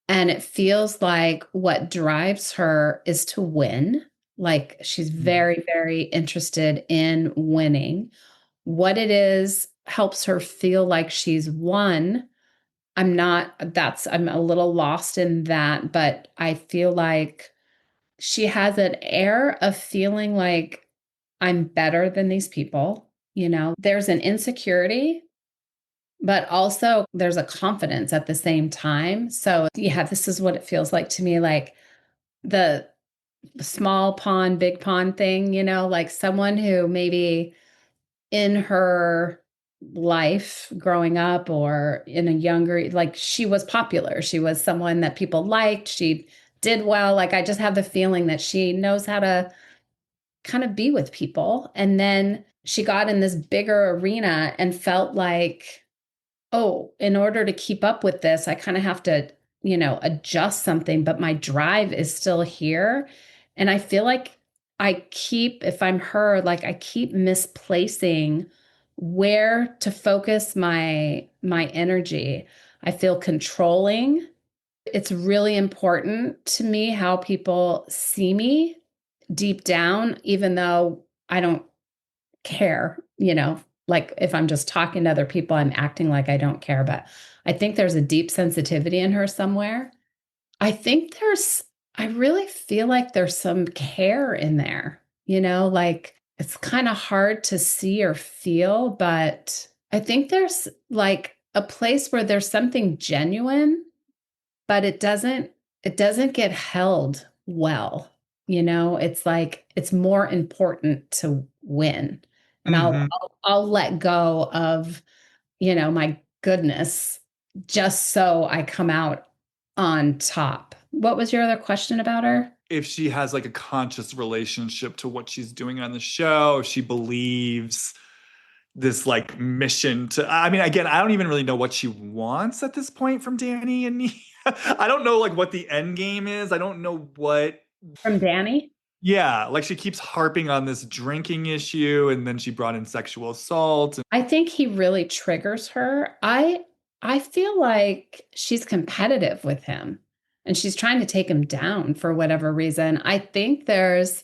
And it feels like what drives her is to win. Like she's very, very interested in winning. What it is helps her feel like she's won. I'm a little lost in that, but I feel like she has an air of feeling like I'm better than these people. There's an insecurity, but also there's a confidence at the same time. So, yeah, this is what it feels like to me, like the small pond, big pond thing, like someone who maybe in her life growing up or in a younger, like she was popular. She was someone that people liked. She did well. Like I just have the feeling that she knows how to kind of be with people. And then she got in this bigger arena and felt like, oh, in order to keep up with this, I kind of have to, adjust something, but my drive is still here. And I feel like if I'm her, like I keep misplacing where to focus my energy. I feel controlling. It's really important to me how people see me deep down, even though I don't care, like if I'm just talking to other people, I'm acting like I don't care. But I think there's a deep sensitivity in her somewhere. I think I really feel like there's some care in there, like it's kind of hard to see or feel, but I think there's like a place where there's something genuine, but it doesn't get held well. It's like it's more important to win. And I'll Hmm. I'll, I'll let go of, my goodness, just so I come out on top. What was your other question about her? If she has like a conscious relationship to what she's doing on the show, if she believes this like mission to, I mean, again, I don't even really know what she wants at this point from Danny and me. I don't know like what the end game is. I don't know what. From Danny? Yeah, like she keeps harping on this drinking issue, and then she brought in sexual assault. I think he really triggers her. I feel like she's competitive with him and she's trying to take him down for whatever reason. I think there's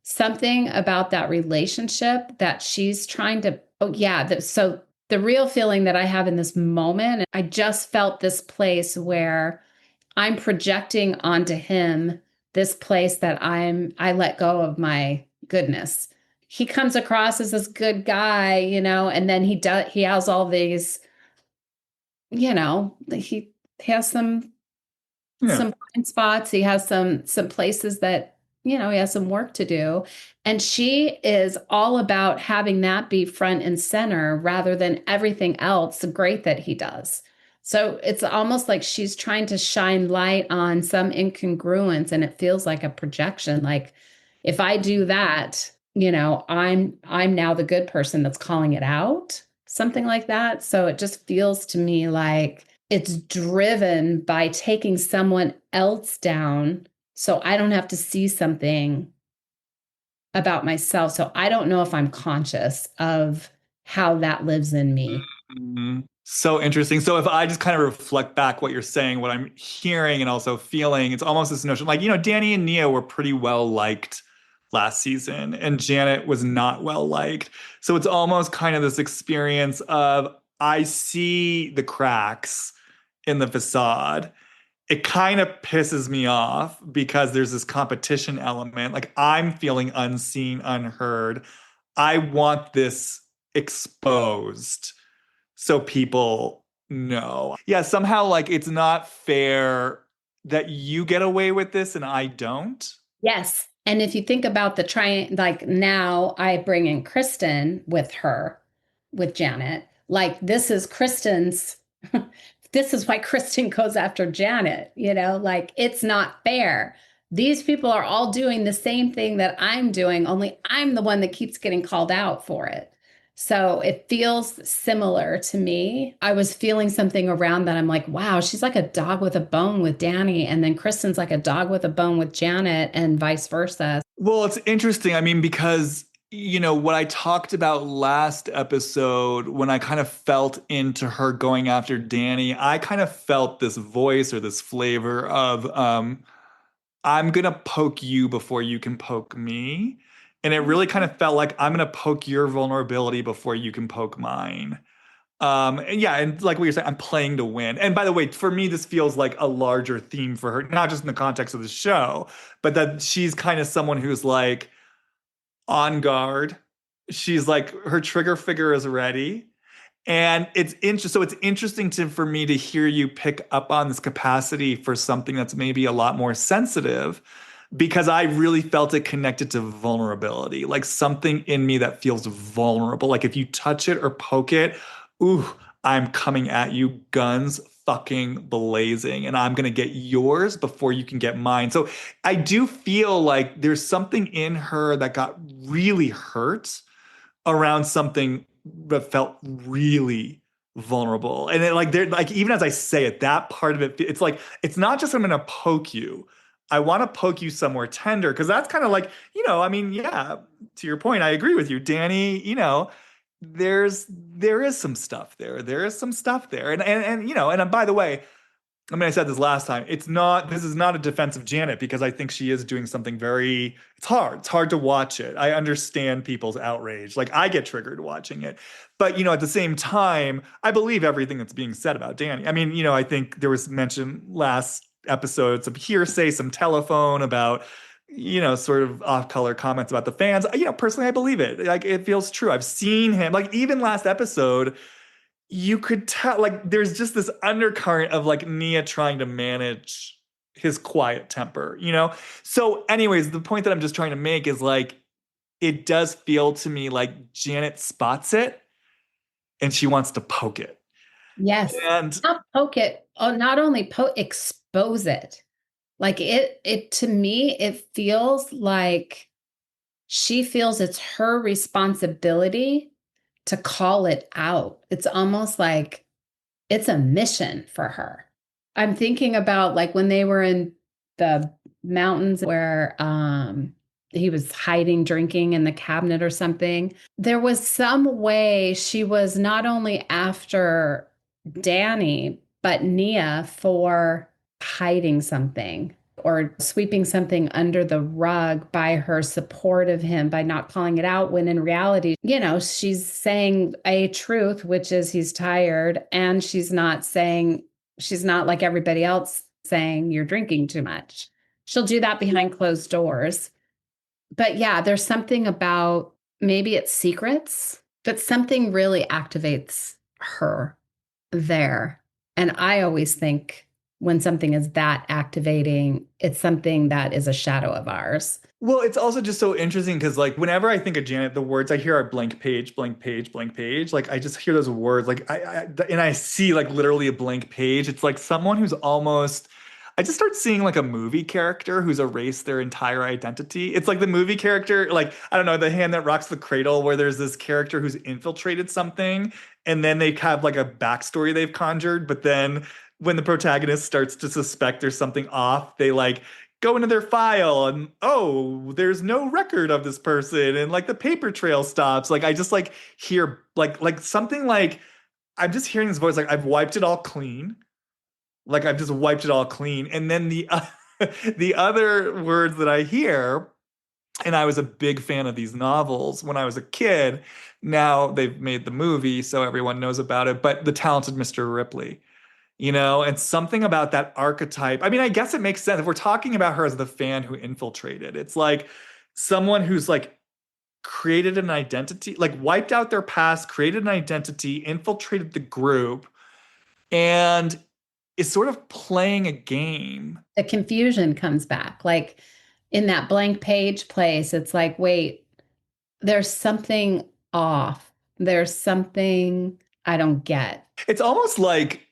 something about that relationship that she's trying to, oh, yeah. So the real feeling that I have in this moment, I just felt this place where I'm projecting onto him this place that I let go of my goodness. He comes across as this good guy, and then he has all these, he has Yeah. some blind spots. He has some places that, he has some work to do. And she is all about having that be front and center rather than everything else great that he does. So it's almost like she's trying to shine light on some incongruence, and it feels like a projection. Like if I do that, I'm now the good person that's calling it out, something like that. So it just feels to me like it's driven by taking someone else down so I don't have to see something about myself. So I don't know if I'm conscious of how that lives in me. So interesting. So if I just kind of reflect back what you're saying, what I'm hearing and also feeling, it's almost this notion like, Danny and Nia were pretty well liked last season, and Janet was not well liked. So it's almost kind of this experience of I see the cracks in the facade. It kind of pisses me off because there's this competition element. Like I'm feeling unseen, unheard. I want this exposed so people know. Yeah, somehow like it's not fair that you get away with this and I don't. Yes. And if you think about the trying, like now I bring in Kristen with her, with Janet, like this is Kristen's, this is why Kristen goes after Janet, like it's not fair. These people are all doing the same thing that I'm doing, only I'm the one that keeps getting called out for it. So it feels similar to me. I was feeling something around that. I'm like, wow, she's like a dog with a bone with Danny. And then Kristen's like a dog with a bone with Janet, and vice versa. Well, it's interesting. I mean, because what I talked about last episode when I kind of felt into her going after Danny, I kind of felt this voice or this flavor of I'm gonna poke you before you can poke me. And it really kind of felt like I'm gonna poke your vulnerability before you can poke mine. And yeah, and like what you're saying, I'm playing to win. And by the way, for me, this feels like a larger theme for her, not just in the context of the show, but that she's kind of someone who's like on guard. She's like her trigger figure is ready. And it's interesting for me to hear you pick up on this capacity for something that's maybe a lot more sensitive because I really felt it connected to vulnerability, like something in me that feels vulnerable. Like if you touch it or poke it, ooh, I'm coming at you, guns fucking blazing, and I'm gonna get yours before you can get mine. So I do feel like there's something in her that got really hurt around something that felt really vulnerable. And then like there like even as I say it, that part of it, it's like it's not just I'm gonna poke you. I want to poke you somewhere tender because that's kind of like, I mean, yeah, to your point, I agree with you. Danny, there is some stuff there. There is some stuff there. And and by the way, I mean, I said this last time. This is not a defense of Janet because I think she is doing something very, it's hard. It's hard to watch it. I understand people's outrage. Like, I get triggered watching it. But, at the same time, I believe everything that's being said about Danny. I mean, I think there was mention last episode, some hearsay, some telephone about, sort of off-color comments about the fans. Personally, I believe it. Like, it feels true. I've seen him, like, even last episode you could tell like there's just this undercurrent of like Nia trying to manage his quiet temper. So anyways, the point that I'm just trying to make is like it does feel to me like Janet spots it and she wants to poke it. Yes. And Not poke it. Oh, not only expose it. Like it to me, it feels like she feels it's her responsibility to call it out. It's almost like it's a mission for her. I'm thinking about like when they were in the mountains where he was hiding drinking in the cabinet or something. There was some way she was not only after Danny, but Nia for hiding something or sweeping something under the rug by her support of him by not calling it out when in reality, she's saying a truth, which is he's tired, and she's not like everybody else saying you're drinking too much. She'll do that behind closed doors. But yeah, there's something about, maybe it's secrets, but something really activates her there. And I always think when something is that activating, it's something that is a shadow of ours. Well, it's also just so interesting because, like, whenever I think of Janet, the words I hear are blank page, blank page, blank page. Like, I just hear those words, like, and I see like literally a blank page. It's like someone who's almost, I just start seeing like a movie character who's erased their entire identity. It's like the movie character, like, I don't know, The Hand That Rocks the Cradle, where there's this character who's infiltrated something, and then they have like a backstory they've conjured, but then when the protagonist starts to suspect there's something off, they like go into their file and oh, there's no record of this person and like the paper trail stops. Like I just like hear like something like I'm just hearing this voice like I've wiped it all clean. Like I've just wiped it all clean. And then the the other words that I hear, and I was a big fan of these novels when I was a kid. Now they've made the movie, so everyone knows about it. But The Talented Mr. Ripley, and something about that archetype. I mean, I guess it makes sense if we're talking about her as the fan who infiltrated. It's like someone who's like created an identity, like wiped out their past, created an identity, infiltrated the group, and is sort of playing a game. The confusion comes back. Like in that blank page place, it's like, wait, there's something off. There's something I don't get. It's almost like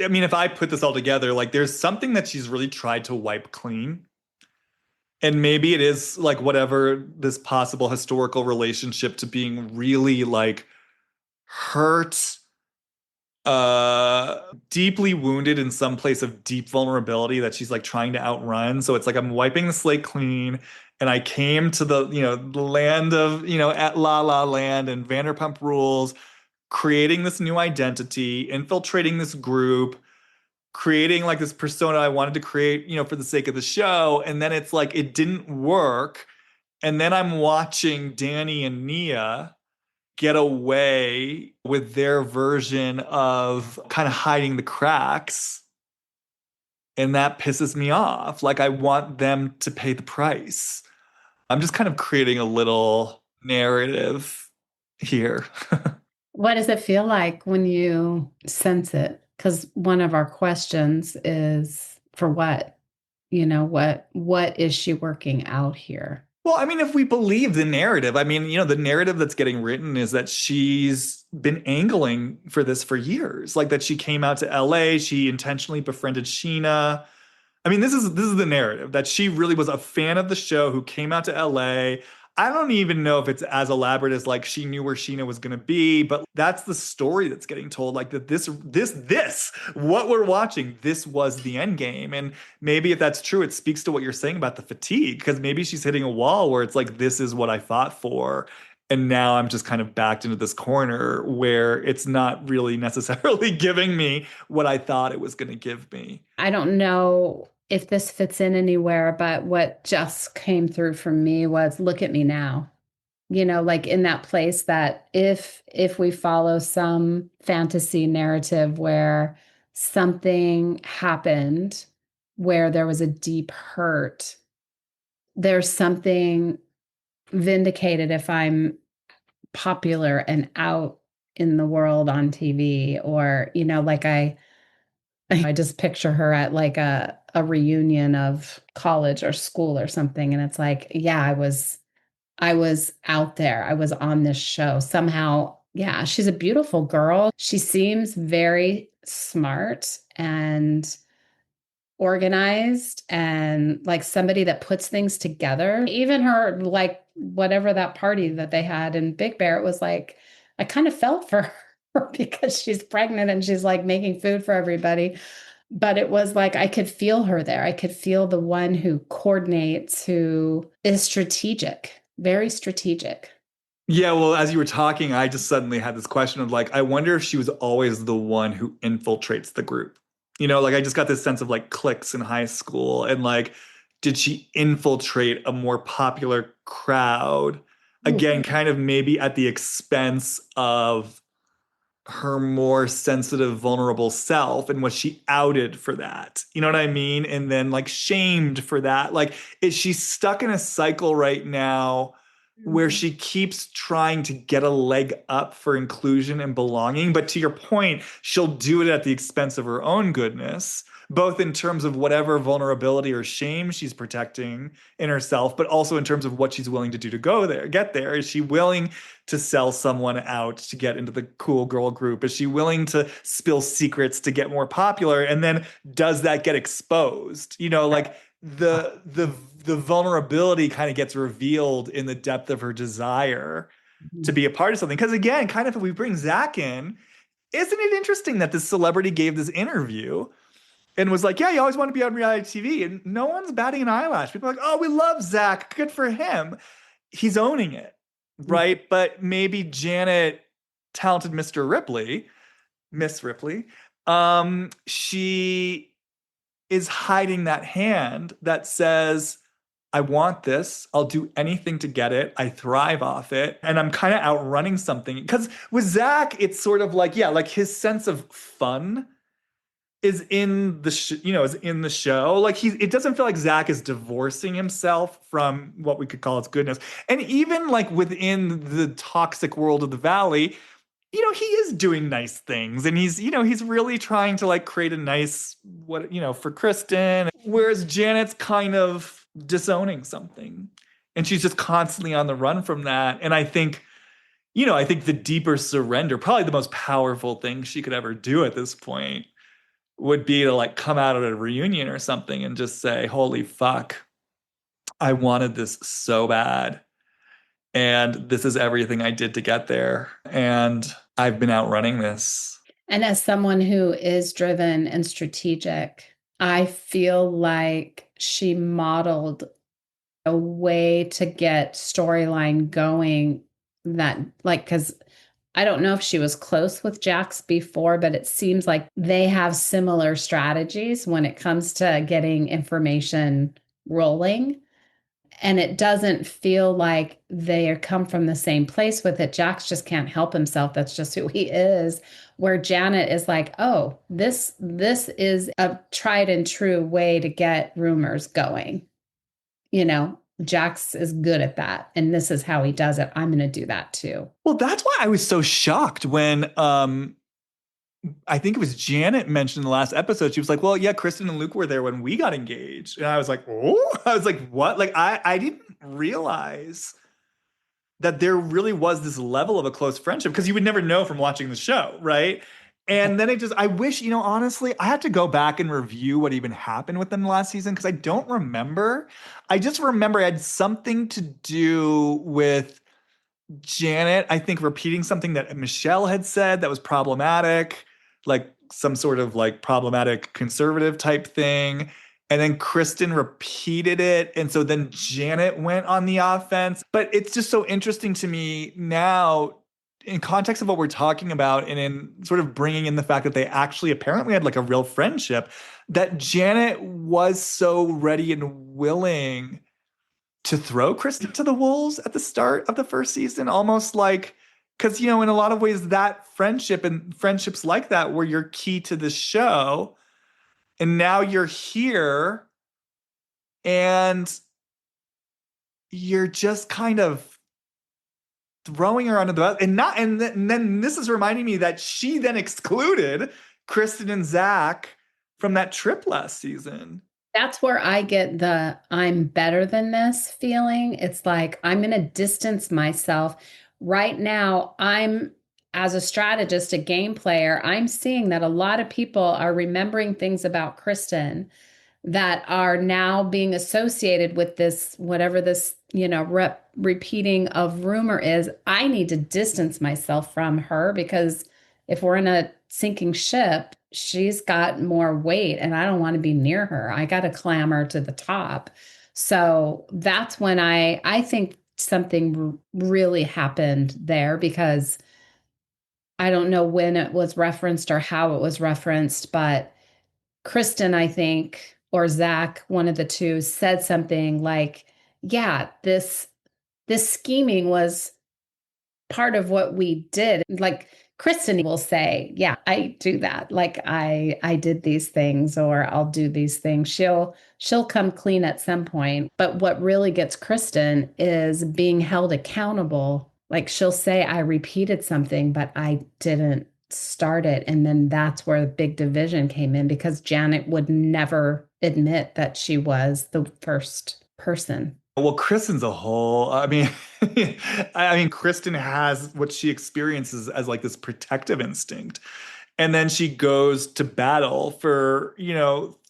I mean, if I put this all together, like there's something that she's really tried to wipe clean. And maybe it is like whatever this possible historical relationship to being really like hurt, deeply wounded in some place of deep vulnerability that she's like trying to outrun. So it's like I'm wiping the slate clean and I came to the land of, at La La Land and Vanderpump Rules, creating this new identity, infiltrating this group, creating like this persona I wanted to create, for the sake of the show. And then it's like it didn't work. And then I'm watching Danny and Nia get away with their version of kind of hiding the cracks. And that pisses me off. Like I want them to pay the price. I'm just kind of creating a little narrative here. What does it feel like when you sense it? Because one of our questions is for what? What is she working out here? Well, I mean, if we believe the narrative, I mean, the narrative that's getting written is that she's been angling for this for years. Like that she came out to LA, she intentionally befriended Sheena. I mean, this is the narrative that she really was a fan of the show who came out to LA. I don't even know if it's as elaborate as like she knew where Sheena was going to be, but that's the story that's getting told. Like that this what we're watching, this was the end game. And maybe if that's true, it speaks to what you're saying about the fatigue, because maybe she's hitting a wall where it's like, this is what I fought for. And now I'm just kind of backed into this corner where it's not really necessarily giving me what I thought it was going to give me. I don't know if this fits in anywhere, but what just came through for me was look at me now. Like in that place that if we follow some fantasy narrative where something happened where there was a deep hurt, there's something vindicated if I'm popular and out in the world on TV, or like I just picture her at like a reunion of college or school or something, and it's like, yeah, I was out there. I was on this show. Somehow, yeah, she's a beautiful girl. She seems very smart and organized and like somebody that puts things together. Even her, like, whatever that party that they had in Big Bear, it was like, I kind of felt for her because she's pregnant and she's like making food for everybody. But it was like I could feel her there. I could feel the one who coordinates, who is strategic, very strategic. Yeah, well, as you were talking, I just suddenly had this question of like, I wonder if she was always the one who infiltrates the group. Like I just got this sense of like cliques in high school and like, did she infiltrate a more popular crowd? Again, kind of maybe at the expense of her more sensitive, vulnerable self, and was she outed for that? You know what I mean? And then like shamed for that. Like, is she stuck in a cycle right now where Mhm. she keeps trying to get a leg up for inclusion and belonging? But to your point, she'll do it at the expense of her own goodness, both in terms of whatever vulnerability or shame she's protecting in herself, but also in terms of what she's willing to do to go there, get there. Is she willing to sell someone out to get into the cool girl group? Is she willing to spill secrets to get more popular? And then does that get exposed? Like the vulnerability kind of gets revealed in the depth of her desire to Mhm. be a part of something. Because again, kind of if we bring Zach in, isn't it interesting that this celebrity gave this interview and was like, "Yeah, you always want to be on reality TV," and no one's batting an eyelash. People are like, "Oh, we love Zach. Good for him." He's owning it, right? But maybe Janet, talented Mr. Ripley, Miss Ripley, she is hiding that hand that says, I want this. I'll do anything to get it. I thrive off it. And I'm kind of outrunning something. Because with Zach, it's sort of like, yeah, like his sense of fun is in the is in the show. Like it doesn't feel like Zach is divorcing himself from what we could call its goodness. And even like within the toxic world of the valley, he is doing nice things, and he's really trying to like create a nice what for Kristen, whereas Janet's kind of disowning something, and she's just constantly on the run from that. And I think the deeper surrender, probably the most powerful thing she could ever do at this point, would be to like come out at a reunion or something and just say, holy fuck, I wanted this so bad. And this is everything I did to get there. And I've been outrunning this. And as someone who is driven and strategic, I feel like she modeled a way to get storyline going that, like, because I don't know if she was close with Jax before, but it seems like they have similar strategies when it comes to getting information rolling. And it doesn't feel like they come from the same place with it. Jax just can't help himself. That's just who he is. Where Janet is like, oh, this is a tried and true way to get rumors going. Jax is good at that. And this is how he does it. I'm going to do that too. Well, that's why I was so shocked when I think it was Janet mentioned in the last episode. She was like, "Well, yeah, Kristen and Luke were there when we got engaged." And I was like, "Oh." I was like, "What?" Like I didn't realize that there really was this level of a close friendship, because you would never know from watching the show, right? And then I wish, honestly, I had to go back and review what even happened with them last season because I don't remember. I just remember it had something to do with Janet, I think, repeating something that Michelle had said that was problematic, like some sort of like problematic conservative type thing. And then Kristen repeated it. And so then Janet went on the offense. But it's just so interesting to me now, in context of what we're talking about, and in sort of bringing in the fact that they actually apparently had like a real friendship, that Janet was so ready and willing to throw Kristen to the wolves at the start of the first season, almost like, because in a lot of ways that friendship and friendships like that were your key to the show, and now you're here and you're just kind of throwing her under the bus, and then this is reminding me that she then excluded Kristen and Zach from that trip last season. That's where I get the I'm better than this feeling. It's like I'm going to distance myself. Right now, as a strategist, a game player, I'm seeing that a lot of people are remembering things about Kristen that are now being associated with this, whatever this, repeating of rumor is. I need to distance myself from her because if we're in a sinking ship, she's got more weight and I don't want to be near her. I got to clamber to the top. So that's when I think something really happened there because I don't know when it was referenced or how it was referenced, but Kristen, I think, or Zach, one of the two, said something like, yeah, this scheming was part of what we did. Like Kristen will say, yeah, I do that. Like I did these things or I'll do these things. She'll come clean at some point. But what really gets Kristen is being held accountable. Like she'll say I repeated something, but I didn't start it. And then that's where the big division came in because Janet would never admit that she was the first person. Well, Kristen's a whole, I mean, I mean, Kristen has what she experiences as like this protective instinct. And then she goes to battle for,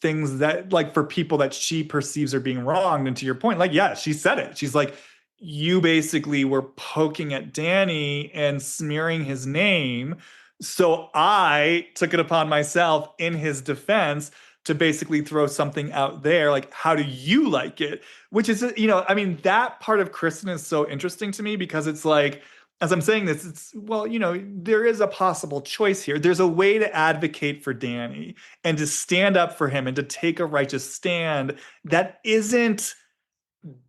things that like for people that she perceives are being wronged. And to your point, like, yeah, she said it. She's like, you basically were poking at Danny and smearing his name. So I took it upon myself in his defense to basically throw something out there like, how do you like it? Which is, I mean, that part of Kristen is so interesting to me because it's like, as I'm saying this, it's, well, there is a possible choice here. There's a way to advocate for Danny and to stand up for him and to take a righteous stand that isn't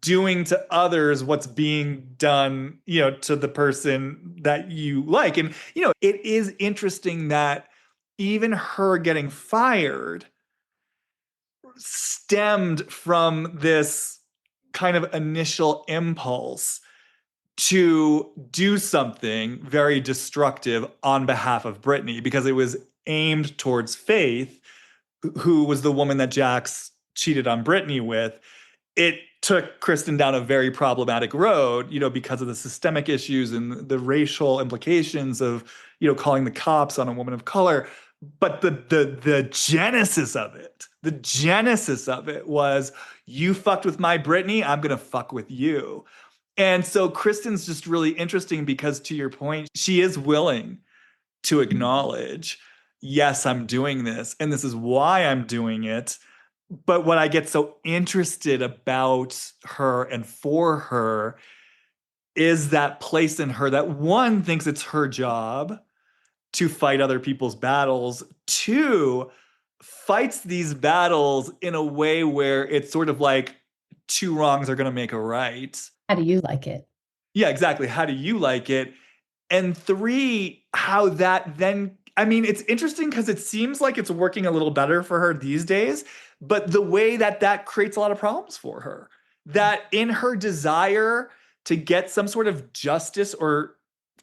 doing to others what's being done, to the person that you like. And, it is interesting that even her getting fired stemmed from this kind of initial impulse to do something very destructive on behalf of Brittany because it was aimed towards Faith, who was the woman that Jax cheated on Brittany with. It took Kristen down a very problematic road, because of the systemic issues and the racial implications of, calling the cops on a woman of color. But the genesis of it was you fucked with my Brittany, I'm gonna fuck with you. And so Kristen's just really interesting because to your point, she is willing to acknowledge, yes, I'm doing this, and this is why I'm doing it. But what I get so interested about her and for her is that place in her that one thinks it's her job to fight other people's battles, two fights these battles in a way where it's sort of like two wrongs are going to make a right. How do you like it? Yeah, exactly. How do you like it? And three, how that then, I mean, it's interesting because it seems like it's working a little better for her these days, but the way that that creates a lot of problems for her, that in her desire to get some sort of justice or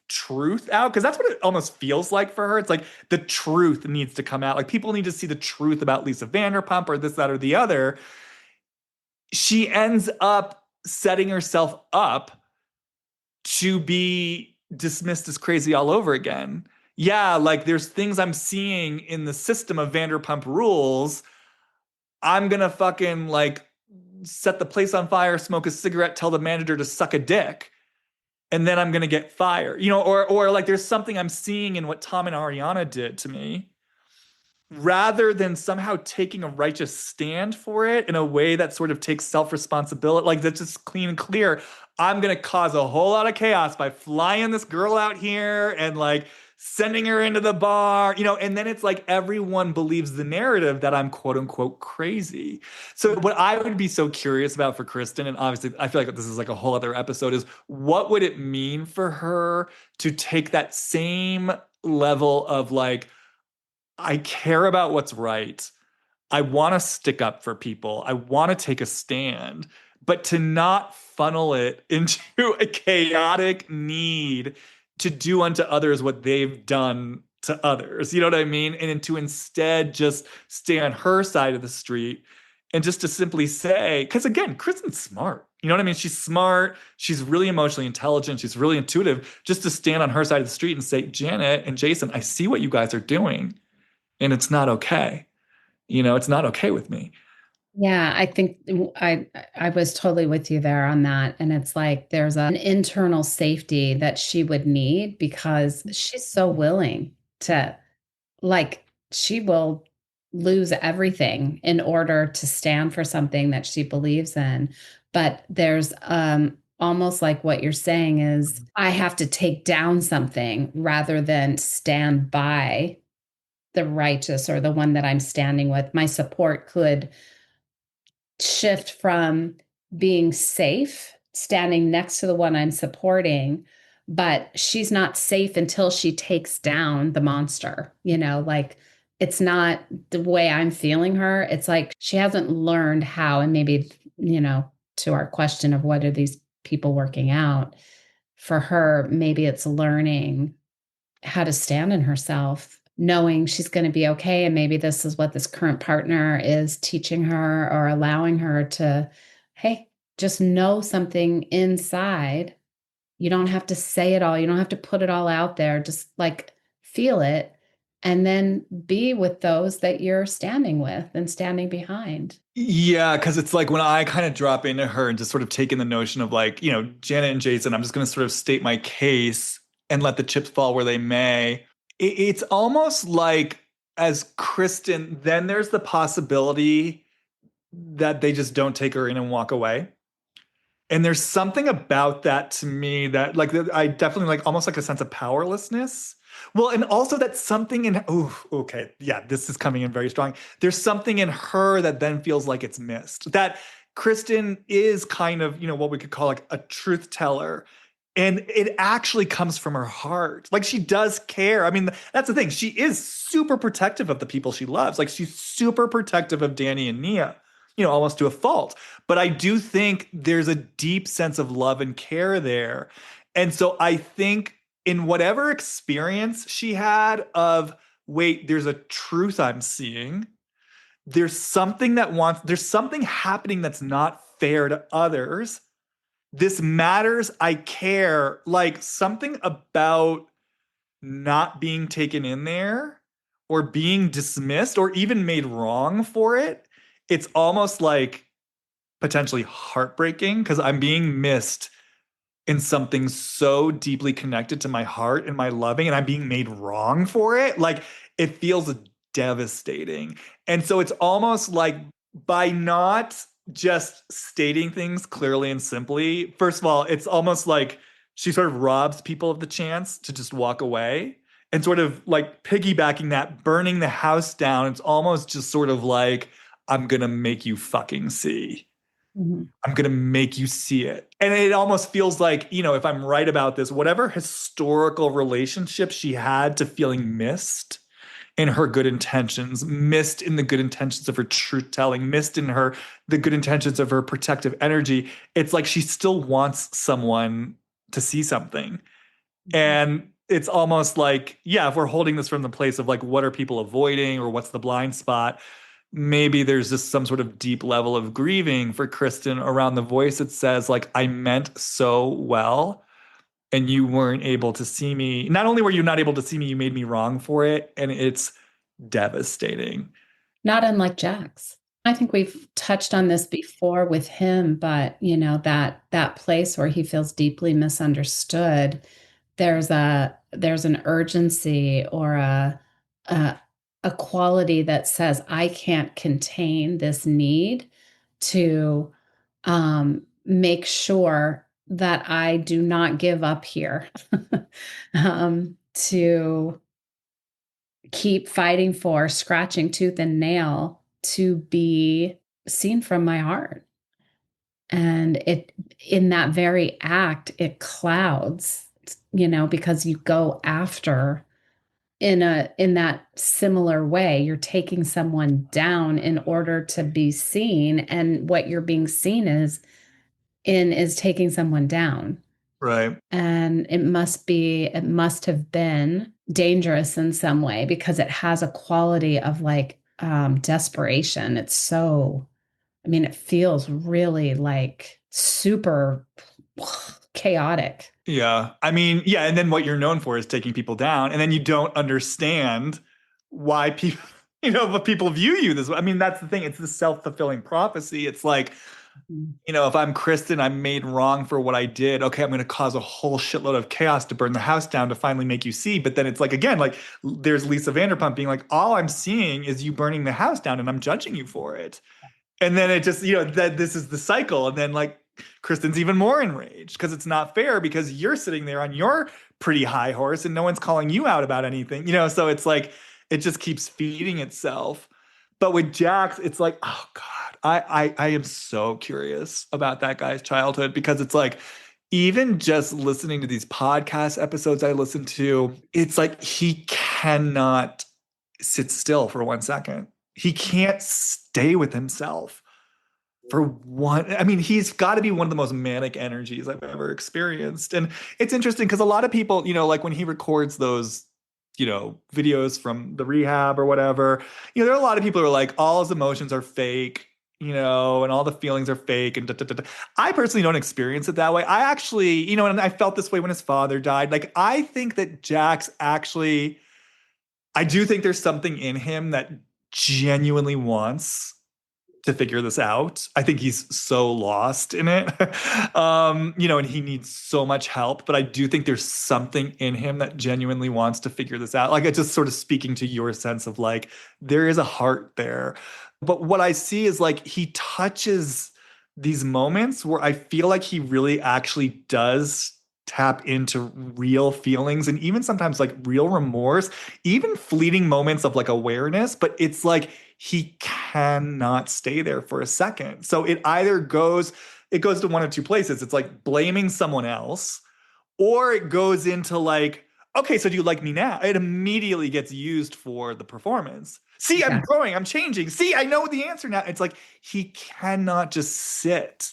truth out, because that's what it almost feels like for her. It's like the truth needs to come out. Like people need to see the truth about Lisa Vanderpump or this, that, or the other. She ends up setting herself up to be dismissed as crazy all over again. Yeah, like there's things I'm seeing in the system of Vanderpump Rules. I'm gonna fucking like set the place on fire, smoke a cigarette, tell the manager to suck a dick, and then I'm gonna get fired. Or like there's something I'm seeing in what Tom and Ariana did to me rather than somehow taking a righteous stand for it in a way that sort of takes self-responsibility, like that's just clean and clear. I'm gonna cause a whole lot of chaos by flying this girl out here and like sending her into the bar, and then it's like everyone believes the narrative that I'm quote unquote crazy. So what I would be so curious about for Kristen, and obviously I feel like this is like a whole other episode, is what would it mean for her to take that same level of like, I care about what's right. I want to stick up for people. I want to take a stand, but to not funnel it into a chaotic need to do unto others what they've done to others. You know what I mean? And to instead just stay on her side of the street and just to simply say, because again, Kristen's smart. You know what I mean? She's smart. She's really emotionally intelligent. She's really intuitive. Just to stand on her side of the street and say, Janet and Jason, I see what you guys are doing and it's not okay. It's not okay with me. Yeah, I think I was totally with you there on that. And it's like there's an internal safety that she would need because she's so willing to like she will lose everything in order to stand for something that she believes in. But there's almost like what you're saying is I have to take down something rather than stand by the righteous or the one that I'm standing with. My support could shift from being safe, standing next to the one I'm supporting, but she's not safe until she takes down the monster. Like it's not the way I'm feeling her. It's like she hasn't learned how, and maybe, to our question of what are these people working out, for her, maybe it's learning how to stand in herself, knowing she's going to be okay. And maybe this is what this current partner is teaching her or allowing her to, hey, just know something inside. You don't have to say it all. You don't have to put it all out there. Just like feel it and then be with those that you're standing with and standing behind. Yeah, because it's like when I kind of drop into her and just sort of take in the notion of like, Janet and Jason, I'm just going to sort of state my case and let the chips fall where they may. It's almost like as Kristen, then there's the possibility that they just don't take her in and walk away. And there's something about that to me that like I definitely like almost like a sense of powerlessness. Well, and also that something in oh, okay, yeah, this is coming in very strong. There's something in her that then feels like it's missed. That Kristen is kind of, what we could call like a truth teller. And it actually comes from her heart. Like she does care. I mean, that's the thing. She is super protective of the people she loves. Like she's super protective of Danny and Nia, almost to a fault. But I do think there's a deep sense of love and care there. And so I think in whatever experience she had of, wait, there's a truth I'm seeing, there's something happening that's not fair to others. This matters. I care. Like something about not being taken in there or being dismissed or even made wrong for it. It's almost like potentially heartbreaking because I'm being missed in something so deeply connected to my heart and my loving, and I'm being made wrong for it. Like it feels devastating. And so it's almost like by not just stating things clearly and simply, first of all, it's almost like she sort of robs people of the chance to just walk away and sort of like piggybacking that, burning the house down. It's almost just sort of like, I'm gonna make you fucking see. Mhm. I'm going to make you see it. And it almost feels like, if I'm right about this, whatever historical relationship she had to feeling missed in her good intentions, missed in the good intentions of her truth telling, missed in the good intentions of her protective energy, it's like she still wants someone to see something. And it's almost like, yeah, if we're holding this from the place of like, what are people avoiding or what's the blind spot? Maybe there's just some sort of deep level of grieving for Kristen around the voice that says, like, I meant so well and you weren't able to see me. Not only were you not able to see me, you made me wrong for it. And it's devastating. Not unlike Jax. I think we've touched on this before with him, but that place where he feels deeply misunderstood, there's an urgency or a a quality that says I can't contain this need to make sure that I do not give up here, to keep fighting for, scratching tooth and nail to be seen from my heart. And it, in that very act, it clouds, because you go after in that similar way. You're taking someone down in order to be seen. And what you're being seen is taking someone down. Right. And it must have been dangerous in some way because it has a quality of like desperation. It's so, I mean, it feels really like super chaotic. Yeah. I mean, yeah. And then what you're known for is taking people down. And then you don't understand why people, what people view you this way. I mean, that's the thing. It's the self-fulfilling prophecy. It's like, if I'm Kristen, I'm made wrong for what I did. Okay, I'm going to cause a whole shitload of chaos to burn the house down to finally make you see. But then it's like, again, like there's Lisa Vanderpump being like, all I'm seeing is you burning the house down and I'm judging you for it. And then it just, that this is the cycle. And then like Kristen's even more enraged because it's not fair because you're sitting there on your pretty high horse and no one's calling you out about anything, so it's like, it just keeps feeding itself. But with Jax, it's like, oh God, I am so curious about that guy's childhood because it's like, even just listening to these podcast episodes I listen to, it's like he cannot sit still for 1 second. He can't stay with himself for one. I mean, he's got to be one of the most manic energies I've ever experienced. And it's interesting because a lot of people, like when he records those, videos from the rehab or whatever, there are a lot of people who are like, all his emotions are fake. And all the feelings are fake and da, da, da, da. I personally don't experience it that way. I actually, and I felt this way when his father died. Like, I think that Jax actually, I do think there's something in him that genuinely wants to figure this out. I think he's so lost in it. And he needs so much help, but I do think there's something in him that genuinely wants to figure this out. Like, I just sort of speaking to your sense of like, there is a heart there. But what I see is like, he touches these moments where I feel like he really actually does tap into real feelings and even sometimes like real remorse, even fleeting moments of like awareness, but it's like he cannot stay there for a second. So it goes to one of two places. It's like blaming someone else, or it goes into like, okay, so do you like me now? It immediately gets used for the performance. See, I'm Yeah. growing, I'm changing. See, I know the answer now. It's like he cannot just sit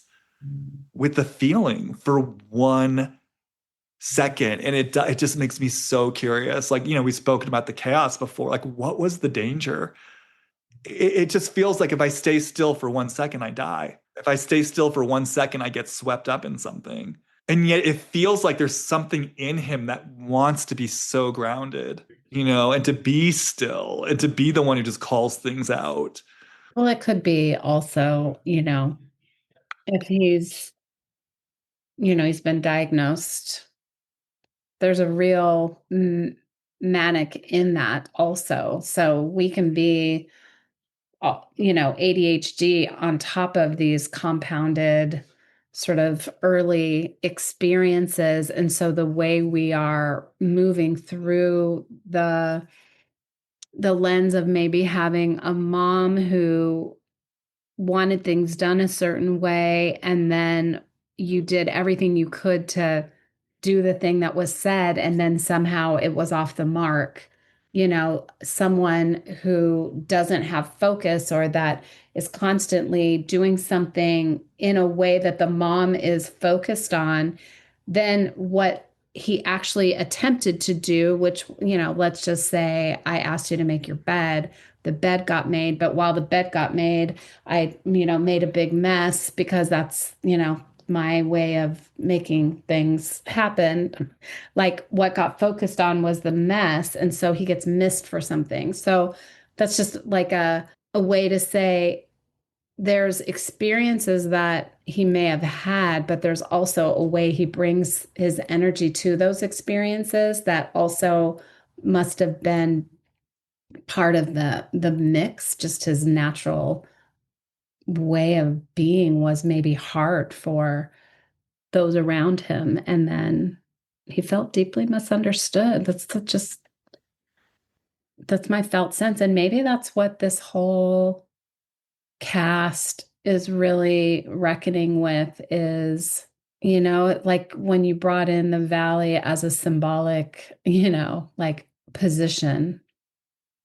with the feeling for 1 second. And it just makes me so curious. Like, we've spoken about the chaos before. Like, what was the danger? It just feels like if I stay still for 1 second, I die. If I stay still for 1 second, I get swept up in something. And yet it feels like there's something in him that wants to be so grounded, and to be still and to be the one who just calls things out. Well, it could be also, if he's been diagnosed, there's a real manic in that also. So we can be, ADHD on top of these compounded sort of early experiences. And so the way we are moving through the lens of maybe having a mom who wanted things done a certain way, and then you did everything you could to do the thing that was said, and then somehow it was off the mark. Someone who doesn't have focus or that is constantly doing something in a way that the mom is focused on, then what he actually attempted to do, which, let's just say I asked you to make your bed, the bed got made, but while the bed got made, I, made a big mess because that's, my way of making things happen. Like what got focused on was the mess. And so he gets missed for something. So that's just like a way to say there's experiences that he may have had, but there's also a way he brings his energy to those experiences that also must have been part of the mix. Just his natural way of being was maybe hard for those around him, and then he felt deeply misunderstood. That's my felt sense, and maybe that's what this whole cast is really reckoning with is, like when you brought in the valley as a symbolic, like position,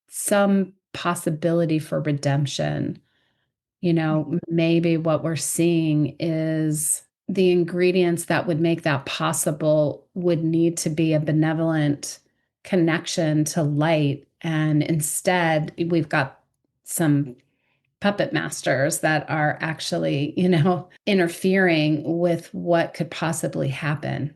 some possibility for redemption. Maybe what we're seeing is the ingredients that would make that possible would need to be a benevolent connection to light. And instead, we've got some puppet masters that are actually, interfering with what could possibly happen.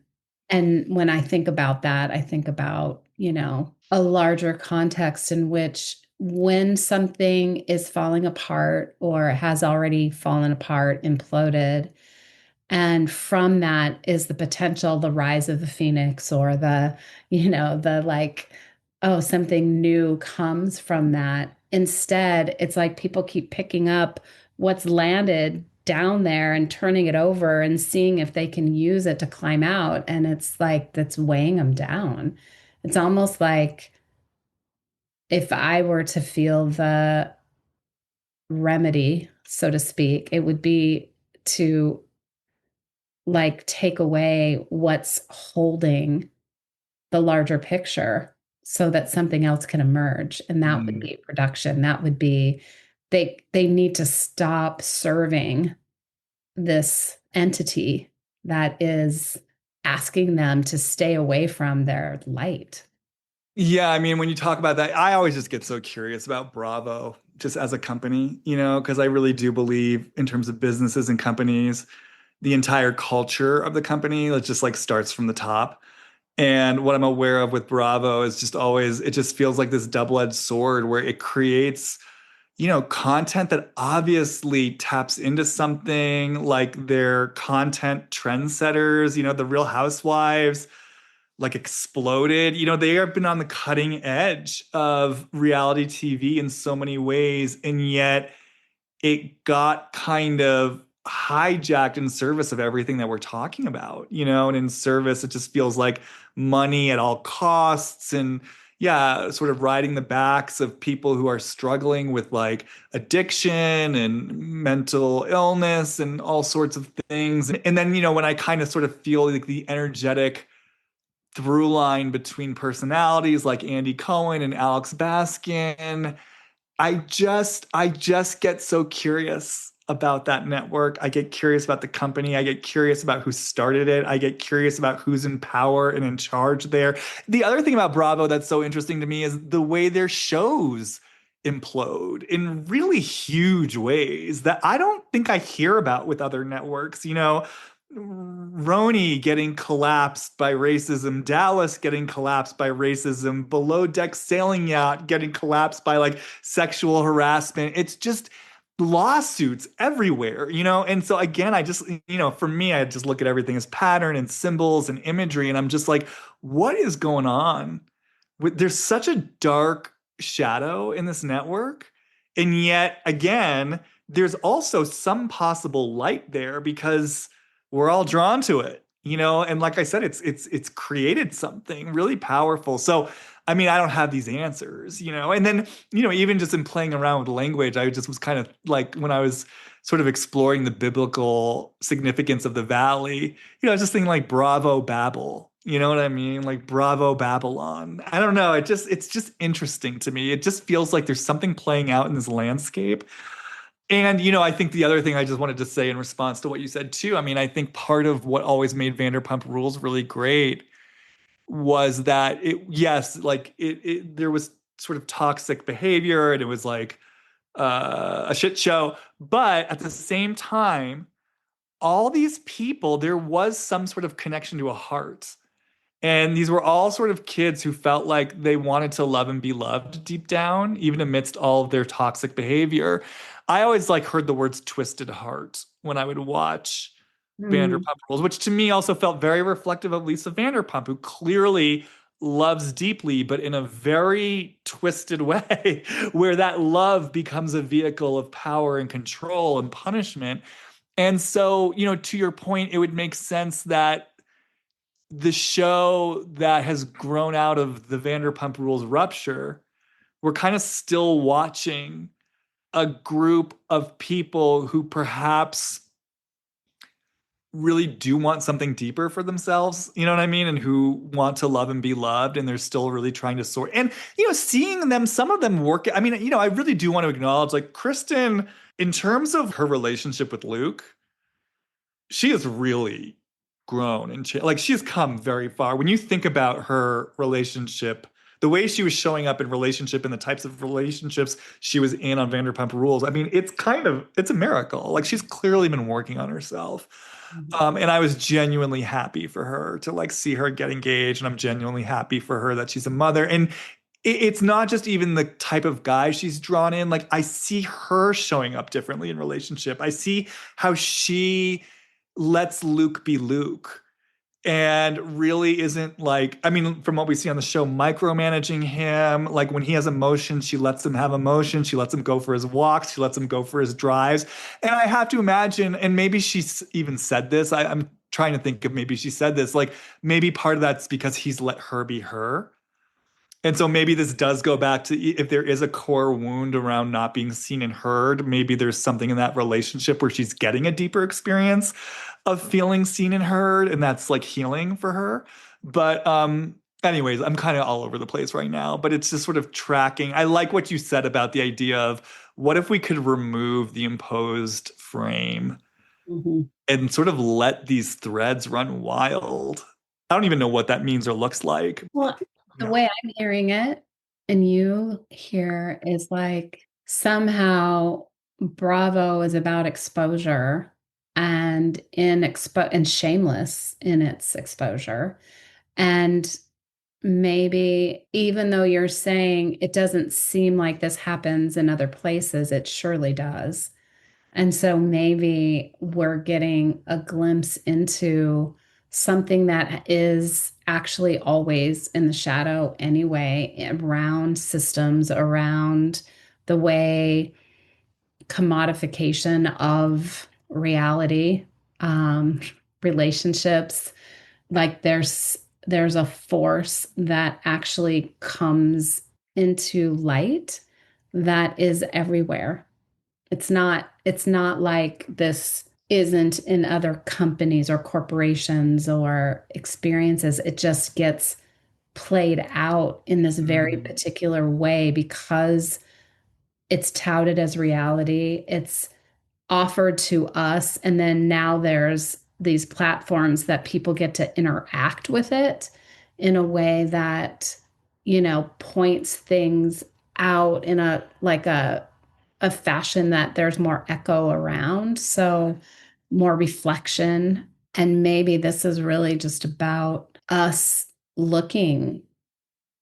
And when I think about that, I think about, a larger context in which when something is falling apart or has already fallen apart, imploded, and from that is the potential, the rise of the phoenix, or the like, oh, something new comes from that. Instead, it's like people keep picking up what's landed down there and turning it over and seeing if they can use it to climb out. And it's like that's weighing them down. It's almost like if I were to feel the remedy, so to speak, it would be to like take away what's holding the larger picture so that something else can emerge. And that would Mm. be production. That would be they need to stop serving this entity that is asking them to stay away from their light. Yeah, I mean, when you talk about that, I always just get so curious about Bravo, just as a company, because I really do believe in terms of businesses and companies, the entire culture of the company, it just like starts from the top. And what I'm aware of with Bravo is just always, it just feels like this double-edged sword where it creates, content that obviously taps into something like their content trendsetters, the Real Housewives like exploded. They have been on the cutting edge of reality TV in so many ways, and yet it got kind of hijacked in service of everything that we're talking about, and in service, it just feels like money at all costs and yeah, sort of riding the backs of people who are struggling with like addiction and mental illness and all sorts of things. And then, when I kind of sort of feel like the energetic through line between personalities like Andy Cohen and Alex Baskin. I just get so curious about that network. I get curious about the company. I get curious about who started it. I get curious about who's in power and in charge there. The other thing about Bravo that's so interesting to me is the way their shows implode in really huge ways that I don't think I hear about with other networks. Roni getting collapsed by racism, Dallas getting collapsed by racism, Below Deck Sailing Yacht getting collapsed by like sexual harassment. It's just lawsuits everywhere. And so again, I just, for me, I just look at everything as pattern and symbols and imagery, and I'm just like, what is going on? There's such a dark shadow in this network, and yet again, there's also some possible light there because we're all drawn to it. And like I said, it's created something really powerful. So I mean, I don't have these answers. And then, even just in playing around with language, I just was kind of like when I was sort of exploring the biblical significance of the valley, I was just thinking like Bravo Babel. You know what I mean? Like Bravo Babylon. I don't know. It's just interesting to me. It just feels like there's something playing out in this landscape. And, I think the other thing I just wanted to say in response to what you said too, I mean, I think part of what always made Vanderpump Rules really great was that yes, like there was sort of toxic behavior and it was like a shit show. But at the same time, all these people, there was some sort of connection to a heart. And these were all sort of kids who felt like they wanted to love and be loved deep down, even amidst all of their toxic behavior. I always like heard the words twisted heart when I would watch Mm. Vanderpump Rules, which to me also felt very reflective of Lisa Vanderpump, who clearly loves deeply, but in a very twisted way, where that love becomes a vehicle of power and control and punishment. And so, to your point, it would make sense that the show that has grown out of the Vanderpump Rules rupture, we're kind of still watching a group of people who perhaps really do want something deeper for themselves, you know what I mean? And who want to love and be loved. And they're still really trying to sort. And, seeing them, some of them work. I mean, I really do want to acknowledge like Kristen, in terms of her relationship with Luke, she has really grown and like she's come very far. When you think about her relationship, the way she was showing up in relationship and the types of relationships she was in on Vanderpump Rules, I mean, it's a miracle. Like she's clearly been working on herself. And I was genuinely happy for her to like see her get engaged, and I'm genuinely happy for her that she's a mother. And it's not just even the type of guy she's drawn in. Like I see her showing up differently in relationship. I see how she lets Luke be Luke and really isn't like, I mean, from what we see on the show, micromanaging him. Like when he has emotions, she lets him have emotion. She lets him go for his walks. She lets him go for his drives. And I have to imagine, and maybe she's even said this, I'm trying to think of maybe she said this, like maybe part of that's because he's let her be her. And so maybe this does go back to if there is a core wound around not being seen and heard, maybe there's something in that relationship where she's getting a deeper experience of feeling seen and heard, and that's like healing for her. But anyways, I'm kind of all over the place right now, but it's just sort of tracking. I like what you said about the idea of what if we could remove the imposed frame Mhm. and sort of let these threads run wild. I don't even know what that means or looks like. Well, the Yeah. way I'm hearing it and you hear is like somehow Bravo is about exposure and shameless in its exposure. And maybe even though you're saying it doesn't seem like this happens in other places, it surely does. And so maybe we're getting a glimpse into something that is actually always in the shadow anyway, around systems, around the way commodification of reality, um, relationships, like there's a force that actually comes into light that is everywhere. It's not like this isn't in other companies or corporations or experiences. It just gets played out in this very Mm. particular way because it's touted as reality. It's offered to us, and then now there's these platforms that people get to interact with it in a way that, points things out in a fashion that there's more echo around, so more reflection. And maybe this is really just about us looking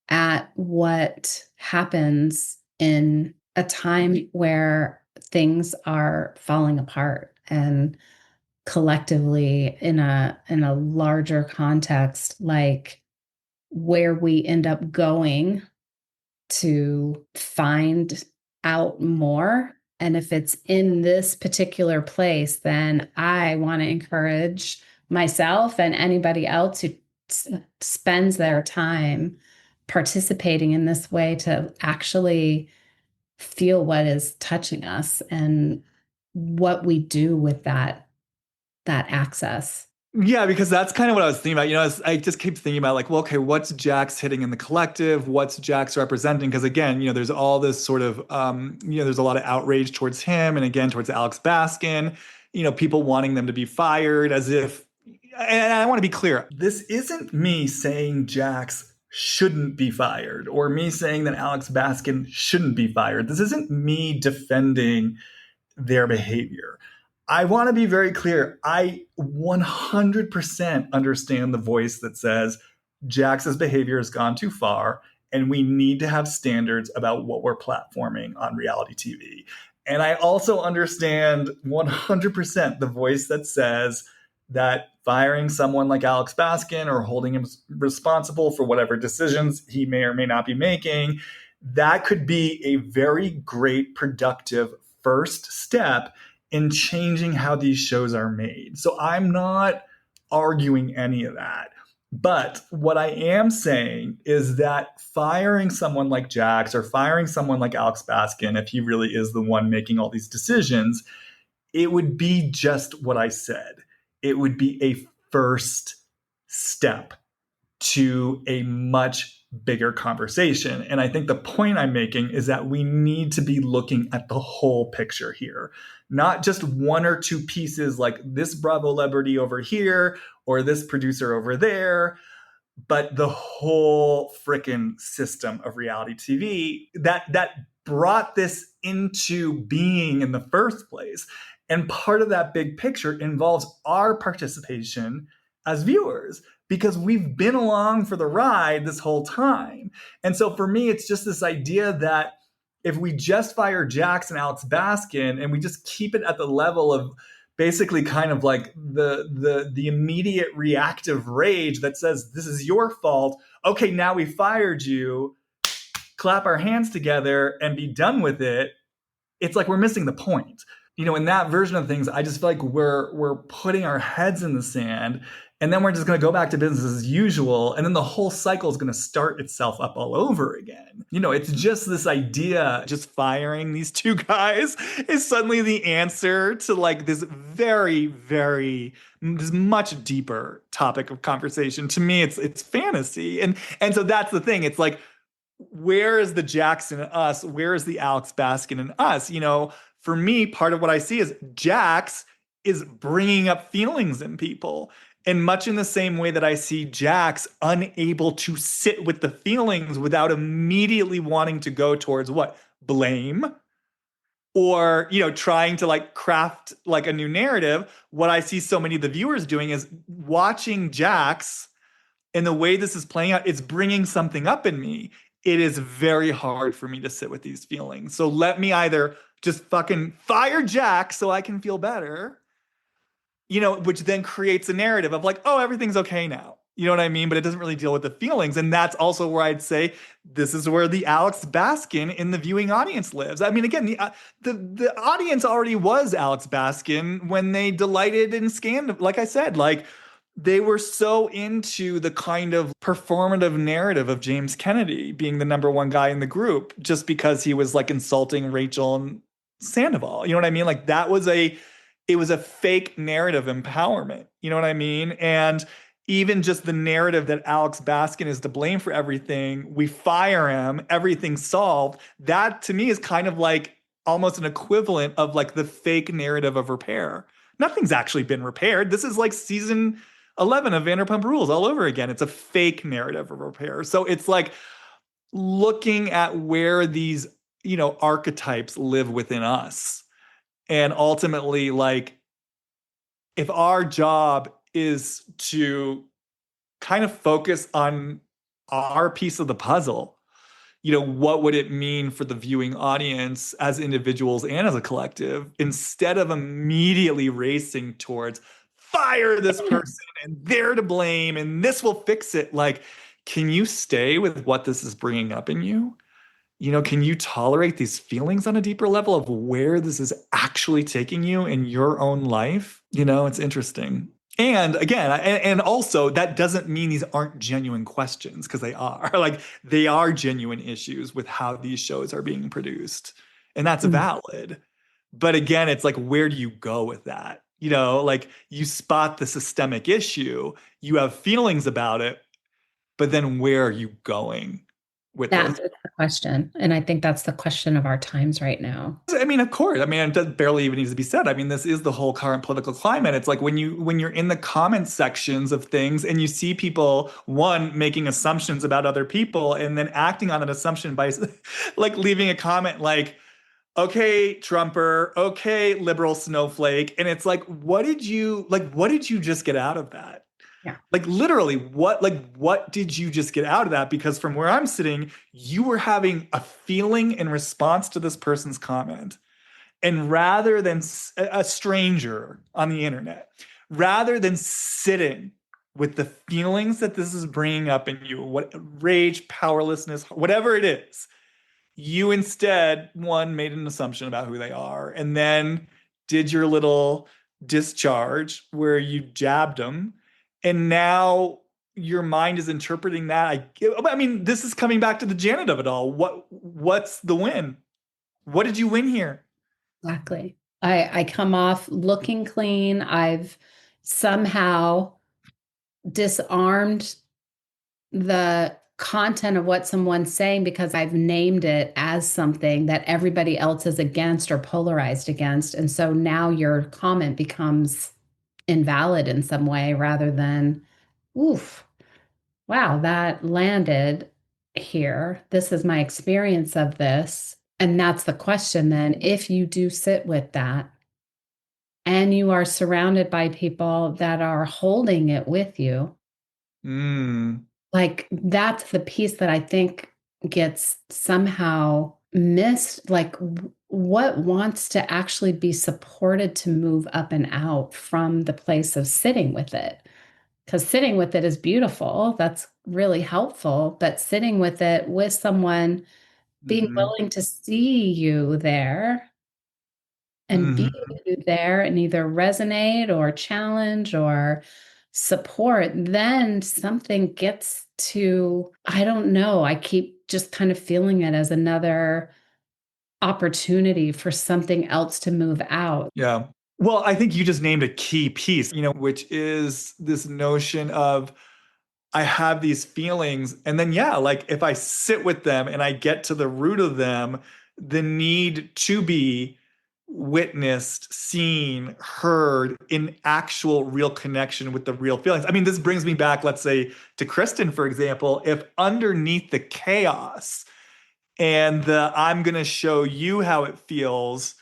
at what happens in a time where things are falling apart and collectively in a larger context, like where we end up going to find out more. And if it's in this particular place, then I want to encourage myself and anybody else who spends their time participating in this way to actually feel what is touching us and what we do with that access. Yeah, because that's kind of what I was thinking about. I just keep thinking about like, well, okay, what's Jax hitting in the collective? What's Jax representing? Because again, there's all this sort of, there's a lot of outrage towards him, and again towards Alex Baskin. People wanting them to be fired, as if. And I want to be clear, this isn't me saying Jax shouldn't be fired, or me saying that Alex Baskin shouldn't be fired. This isn't me defending their behavior. I want to be very clear. I 100% understand the voice that says Jax's behavior has gone too far and we need to have standards about what we're platforming on reality TV. And I also understand 100% the voice that says that firing someone like Alex Baskin or holding him responsible for whatever decisions he may or may not be making, that could be a very great, productive first step in changing how these shows are made. So I'm not arguing any of that. But what I am saying is that firing someone like Jax or firing someone like Alex Baskin, if he really is the one making all these decisions, it would be just what I said. It would be a first step to a much bigger conversation. And I think the point I'm making is that we need to be looking at the whole picture here, not just one or two pieces like this Bravo celebrity over here or this producer over there, but the whole freaking system of reality TV that brought this into being in the first place. And part of that big picture involves our participation as viewers because we've been along for the ride this whole time. And so for me, it's just this idea that if we just fire Jax and Alex Baskin and we just keep it at the level of basically kind of like the immediate reactive rage that says this is your fault. Okay, now we fired you. Clap our hands together and be done with it. It's like we're missing the point. In that version of things, I just feel like we're putting our heads in the sand And then we're just going to go back to business as usual. And then the whole cycle is going to start itself up all over again. It's just this idea, just firing these two guys is suddenly the answer to like this very, very, this much deeper topic of conversation. To me, it's fantasy. And so that's the thing. It's like, where is the Jackson in us? Where is the Alex Baskin in us? For me, part of what I see is Jax is bringing up feelings in people. And much in the same way that I see Jax unable to sit with the feelings without immediately wanting to go towards what? Blame or, trying to like craft like a new narrative. What I see so many of the viewers doing is watching Jax and the way this is playing out, it's bringing something up in me. It is very hard for me to sit with these feelings. So let me either just fucking fire Jack so I can feel better, which then creates a narrative of like, oh, everything's okay now. You know what I mean? But it doesn't really deal with the feelings. And that's also where I'd say this is where the Alex Baskin in the viewing audience lives. I mean, again, the audience already was Alex Baskin when they delighted in scandal. Like I said, like they were so into the kind of performative narrative of James Kennedy being the number one guy in the group just because he was like insulting Rachel and Sandoval. You know what I mean? Like it was a fake narrative empowerment. You know what I mean? And even just the narrative that Alex Baskin is to blame for everything, we fire him, everything's solved. That to me is kind of like almost an equivalent of like the fake narrative of repair. Nothing's actually been repaired. This is like season 11 of Vanderpump Rules all over again. It's a fake narrative of repair. So it's like looking at where these, archetypes live within us. And ultimately, like, if our job is to kind of focus on our piece of the puzzle, what would it mean for the viewing audience as individuals and as a collective, instead of immediately racing towards fire this person and they're to blame and this will fix it? Like, can you stay with what this is bringing up in you? Can you tolerate these feelings on a deeper level of where this is actually taking you in your own life? It's interesting. And again, and also that doesn't mean these aren't genuine questions because they are. Like they are genuine issues with how these shows are being produced. And that's Mm. valid. But again, it's like, where do you go with that? Like you spot the systemic issue, you have feelings about it, but then where are you going with those? That is the question. And I think that's the question of our times right now. I mean, of course. I mean, it barely even needs to be said. I mean, this is the whole current political climate. It's like when you're in the comment sections of things and you see people, one, making assumptions about other people and then acting on an assumption by like leaving a comment like, okay, Trumper, okay, liberal snowflake. And it's what did you just get out of that? Yeah. Like literally, what did you just get out of that? Because from where I'm sitting, you were having a feeling in response to this person's comment. And rather than a stranger on the internet, rather than sitting with the feelings that this is bringing up in you, what rage, powerlessness, whatever it is, you instead, one, made an assumption about who they are, and then did your little discharge where you jabbed them. And now your mind is interpreting that. I mean, this is coming back to the Janet of it all. What's the win? What did you win here? Exactly. I come off looking clean. I've somehow disarmed the content of what someone's saying because I've named it as something that everybody else is against or polarized against. And so now your comment becomes invalid in some way rather than, oof, wow, that landed here. This is my experience of this. And that's the question then. If you do sit with that and you are surrounded by people that are holding it with you, Mm, like that's the piece that I think gets somehow missed. Like, what wants to actually be supported to move up and out from the place of sitting with it? Because sitting with it is beautiful. That's really helpful. But sitting with it with someone being mhm, willing to see you there and be mhm, with you there and either resonate or challenge or support, then something gets to, I don't know, I keep just kind of feeling it as another opportunity for something else to move out. Yeah. Well, I think you just named a key piece, which is this notion of I have these feelings. And then, yeah, like if I sit with them and I get to the root of them, the need to be witnessed, seen, heard in actual real connection with the real feelings. I mean, this brings me back, let's say, to Kristen, for example. If underneath the chaos and the I'm going to show you how it feels,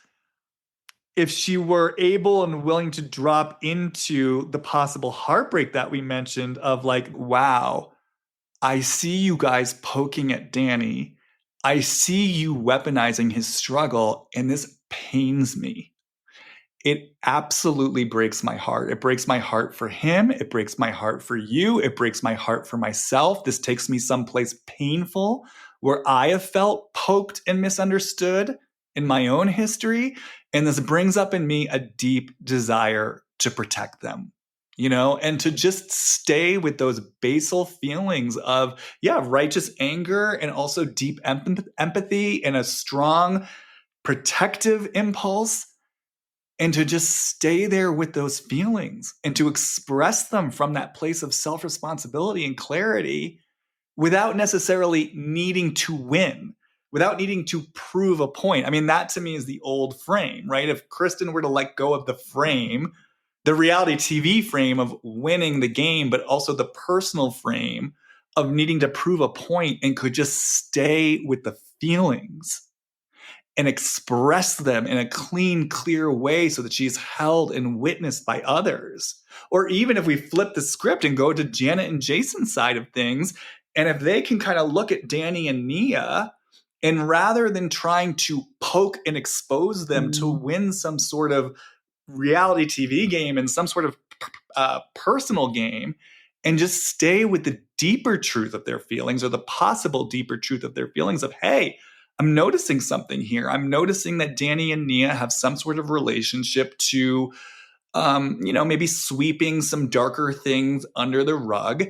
if she were able and willing to drop into the possible heartbreak that we mentioned of like, wow, I see you guys poking at Danny. I see you weaponizing his struggle, and this pains me. It absolutely breaks my heart. It breaks my heart for him. It breaks my heart for you. It breaks my heart for myself. This takes me someplace painful where I have felt poked and misunderstood in my own history. And this brings up in me a deep desire to protect them, and to just stay with those basal feelings of, yeah, righteous anger and also deep empathy and a strong protective impulse, and to just stay there with those feelings and to express them from that place of self responsibility and clarity without necessarily needing to win, without needing to prove a point. I mean, that to me is the old frame, right? If Kristen were to let go of the frame, the reality TV frame of winning the game, but also the personal frame of needing to prove a point, and could just stay with the feelings and express them in a clean, clear way so that she's held and witnessed by others. Or even if we flip the script and go to Janet and Jason's side of things, and if they can kind of look at Danny and Nia, and rather than trying to poke and expose them to win some sort of reality TV game and some sort of personal game, and just stay with the deeper truth of their feelings, or the possible deeper truth of their feelings of, hey, I'm noticing something here. I'm noticing that Danny and Nia have some sort of relationship to, maybe sweeping some darker things under the rug.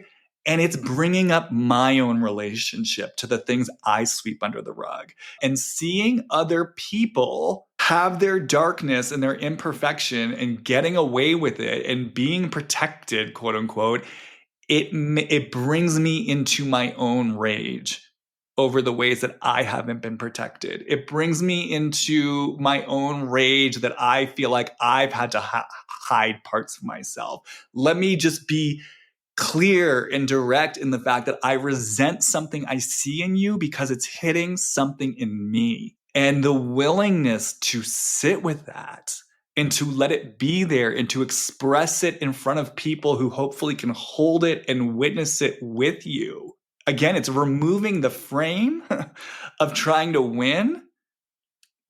And it's bringing up my own relationship to the things I sweep under the rug. And seeing other people have their darkness and their imperfection and getting away with it and being protected, quote unquote, it brings me into my own rage over the ways that I haven't been protected. It brings me into my own rage that I feel like I've had to hide parts of myself. Let me just be clear and direct in the fact that I resent something I see in you because it's hitting something in me. And the willingness to sit with that and to let it be there and to express it in front of people who hopefully can hold it and witness it with you. Again, it's removing the frame of trying to win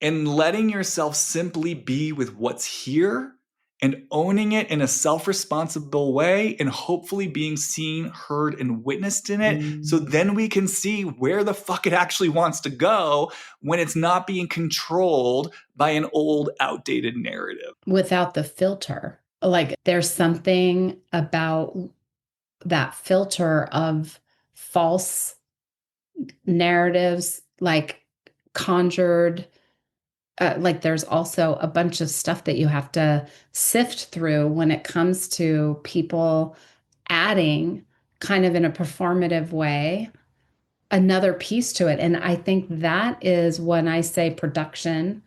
and letting yourself simply be with what's here and owning it in a self-responsible way, and hopefully being seen, heard, and witnessed in it. So then we can see where the fuck it actually wants to go when it's not being controlled by an old, outdated narrative. Without the filter. Like there's something about that filter of false narratives, like conjured. Like there's also a bunch of stuff that you have to sift through when it comes to people adding kind of in a performative way another piece to it. And I think that is when I say production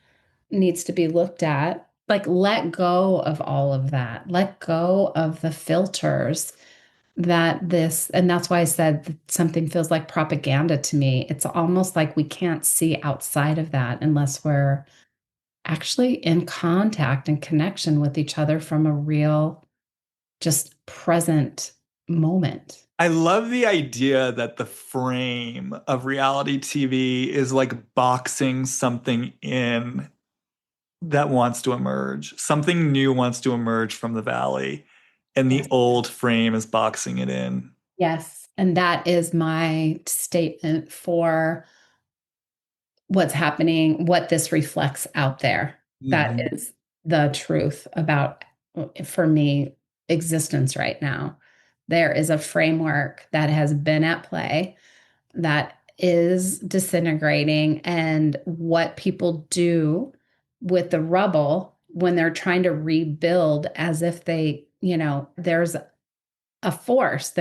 needs to be looked at. Like, let go of all of that, let go of the filters that this, and that's why I said that something feels like propaganda to me. It's almost like we can't see outside of that unless we're actually in contact and connection with each other from a real, just present moment. I love the idea that the frame of reality TV is like boxing something in that wants to emerge. Something new wants to emerge from the valley, and the Yes. old frame is boxing it in. Yes. And that is my statement for what's happening, what this reflects out there. That Mhm. is the truth about, for me, existence right now. There is a framework that has been at play that is disintegrating, and what people do with the rubble when they're trying to rebuild as if they, there's a force,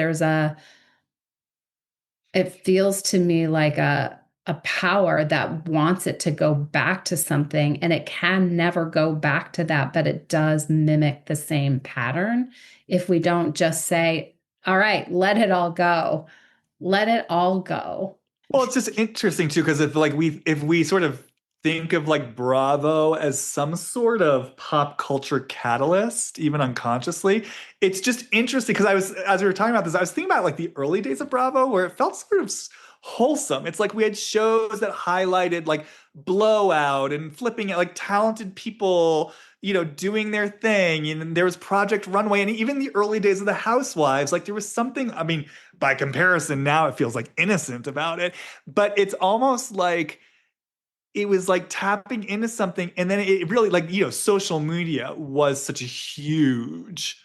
it feels to me like a power that wants it to go back to something, and it can never go back to that, but it does mimic the same pattern if we don't just say, all right, let it all go. Let it all go. Well, it's just interesting too, because if we sort of think of like Bravo as some sort of pop culture catalyst, even unconsciously, it's just interesting because as we were talking about this, I was thinking about like the early days of Bravo where it felt sort of wholesome. It's like we had shows that highlighted like Blowout and flipping it, like talented people, doing their thing. And there was Project Runway, and even the early days of the Housewives, like there was something, I mean, by comparison, now it feels like innocent about it, but it's almost like it was like tapping into something. And then it really, like, social media was such a huge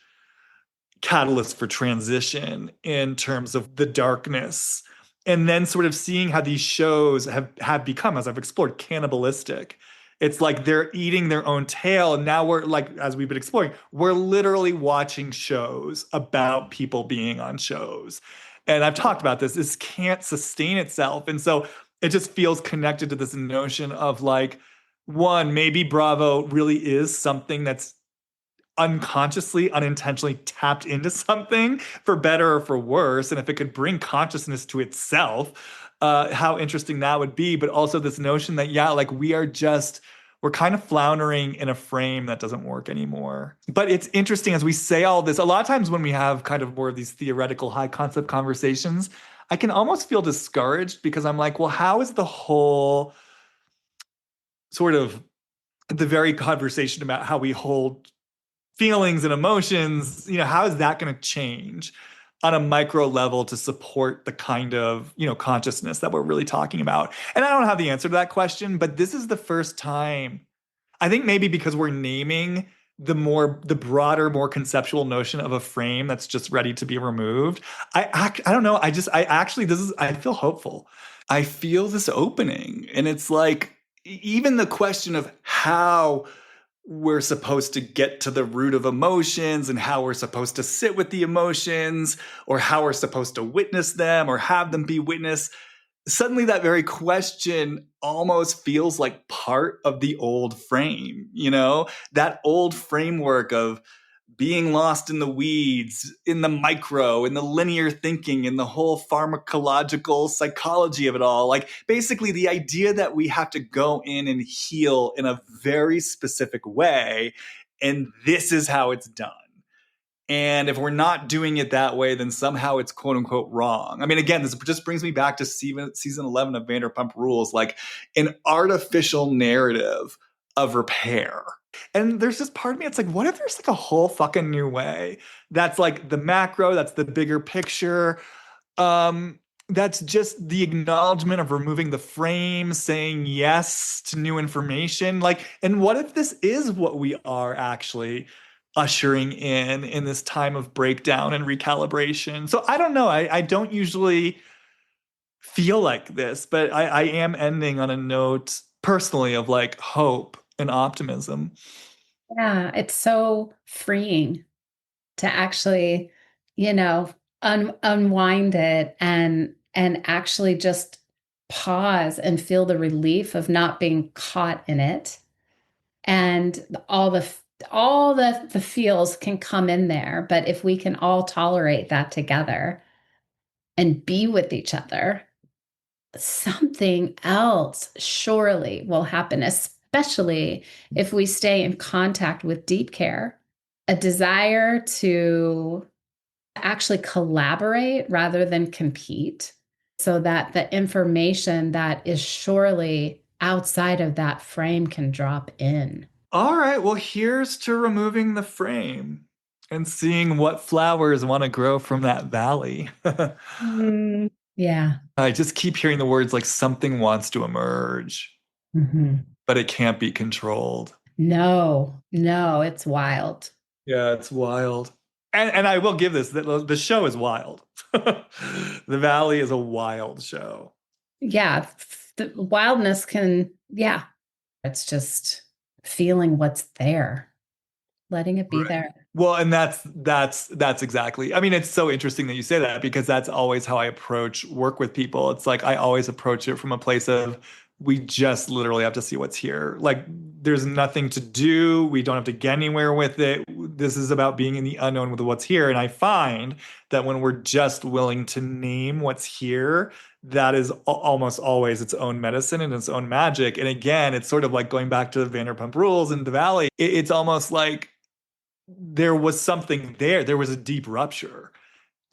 catalyst for transition in terms of the darkness. And then sort of seeing how these shows have become, as I've explored, cannibalistic. It's like they're eating their own tail. And now we're like, as we've been exploring, we're literally watching shows about people being on shows. And I've talked about this. This can't sustain itself. And so it just feels connected to this notion of like, one, maybe Bravo really is something that's unconsciously, unintentionally tapped into something for better or for worse. And if it could bring consciousness to itself, how interesting that would be. But also this notion that, yeah, like we're kind of floundering in a frame that doesn't work anymore. But it's interesting as we say all this, a lot of times when we have kind of more of these theoretical high concept conversations, I can almost feel discouraged because I'm like, well, how is the whole sort of the very conversation about how we hold feelings and emotions, how is that going to change on a micro level to support the kind of, consciousness that we're really talking about? And I don't have the answer to that question, but this is the first time, I think maybe because we're naming the broader, more conceptual notion of a frame that's just ready to be removed. I don't know. I actually, I feel hopeful. I feel this opening, and it's like, even the question of how we're supposed to get to the root of emotions and how we're supposed to sit with the emotions or how we're supposed to witness them or have them be witnessed. Suddenly, that very question almost feels like part of the old frame, that old framework of being lost in the weeds, in the micro, in the linear thinking, in the whole pharmacological psychology of it all. Like basically the idea that we have to go in and heal in a very specific way. And this is how it's done. And if we're not doing it that way, then somehow it's quote unquote wrong. I mean, again, this just brings me back to season 11 of Vanderpump Rules, like an artificial narrative of repair. And there's this part of me, it's like, what if there's like a whole fucking new way? That's like the macro, that's the bigger picture. That's just the acknowledgement of removing the frame, saying yes to new information. Like, and what if this is what we are actually ushering in this time of breakdown and recalibration? So I don't know. I don't usually feel like this, but I am ending on a note personally of like hope and optimism. Yeah, it's so freeing to actually, unwind it and actually just pause and feel the relief of not being caught in it. And all the feels can come in there, but if we can all tolerate that together and be with each other, something else surely will happen, especially if we stay in contact with deep care, a desire to actually collaborate rather than compete, so that the information that is surely outside of that frame can drop in. All right, well, here's to removing the frame and seeing what flowers want to grow from that valley. Yeah. I just keep hearing the words like something wants to emerge, Mhm. but it can't be controlled. No, no, it's wild. Yeah, it's wild. And I will give this that the show is wild. The Valley is a wild show. Yeah, the wildness can, yeah, it's just feeling what's there, letting it be Right. there. Well, and that's exactly. I mean, it's so interesting that you say that because that's always how I approach work with people. It's like I always approach it from a place of we just literally have to see what's here. Like there's nothing to do. We don't have to get anywhere with it. This is about being in the unknown with what's here. And I find that when we're just willing to name what's here, that is almost always its own medicine and its own magic. And again, it's sort of like going back to the Vanderpump Rules in the Valley. It's almost like there was something there. There was a deep rupture.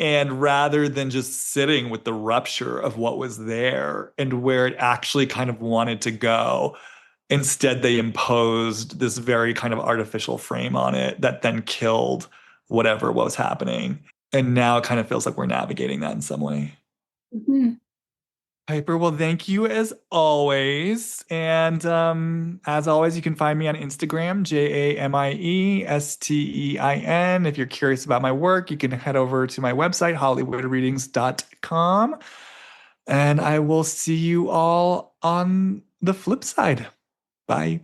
And rather than just sitting with the rupture of what was there and where it actually kind of wanted to go, instead they imposed this very kind of artificial frame on it that then killed whatever was happening. And now it kind of feels like we're navigating that in some way. Mhm. Piper, well, thank you as always. And as always, you can find me on Instagram, JAMIESTEIN. If you're curious about my work, you can head over to my website, hollywoodreadings.com. And I will see you all on the flip side. Bye.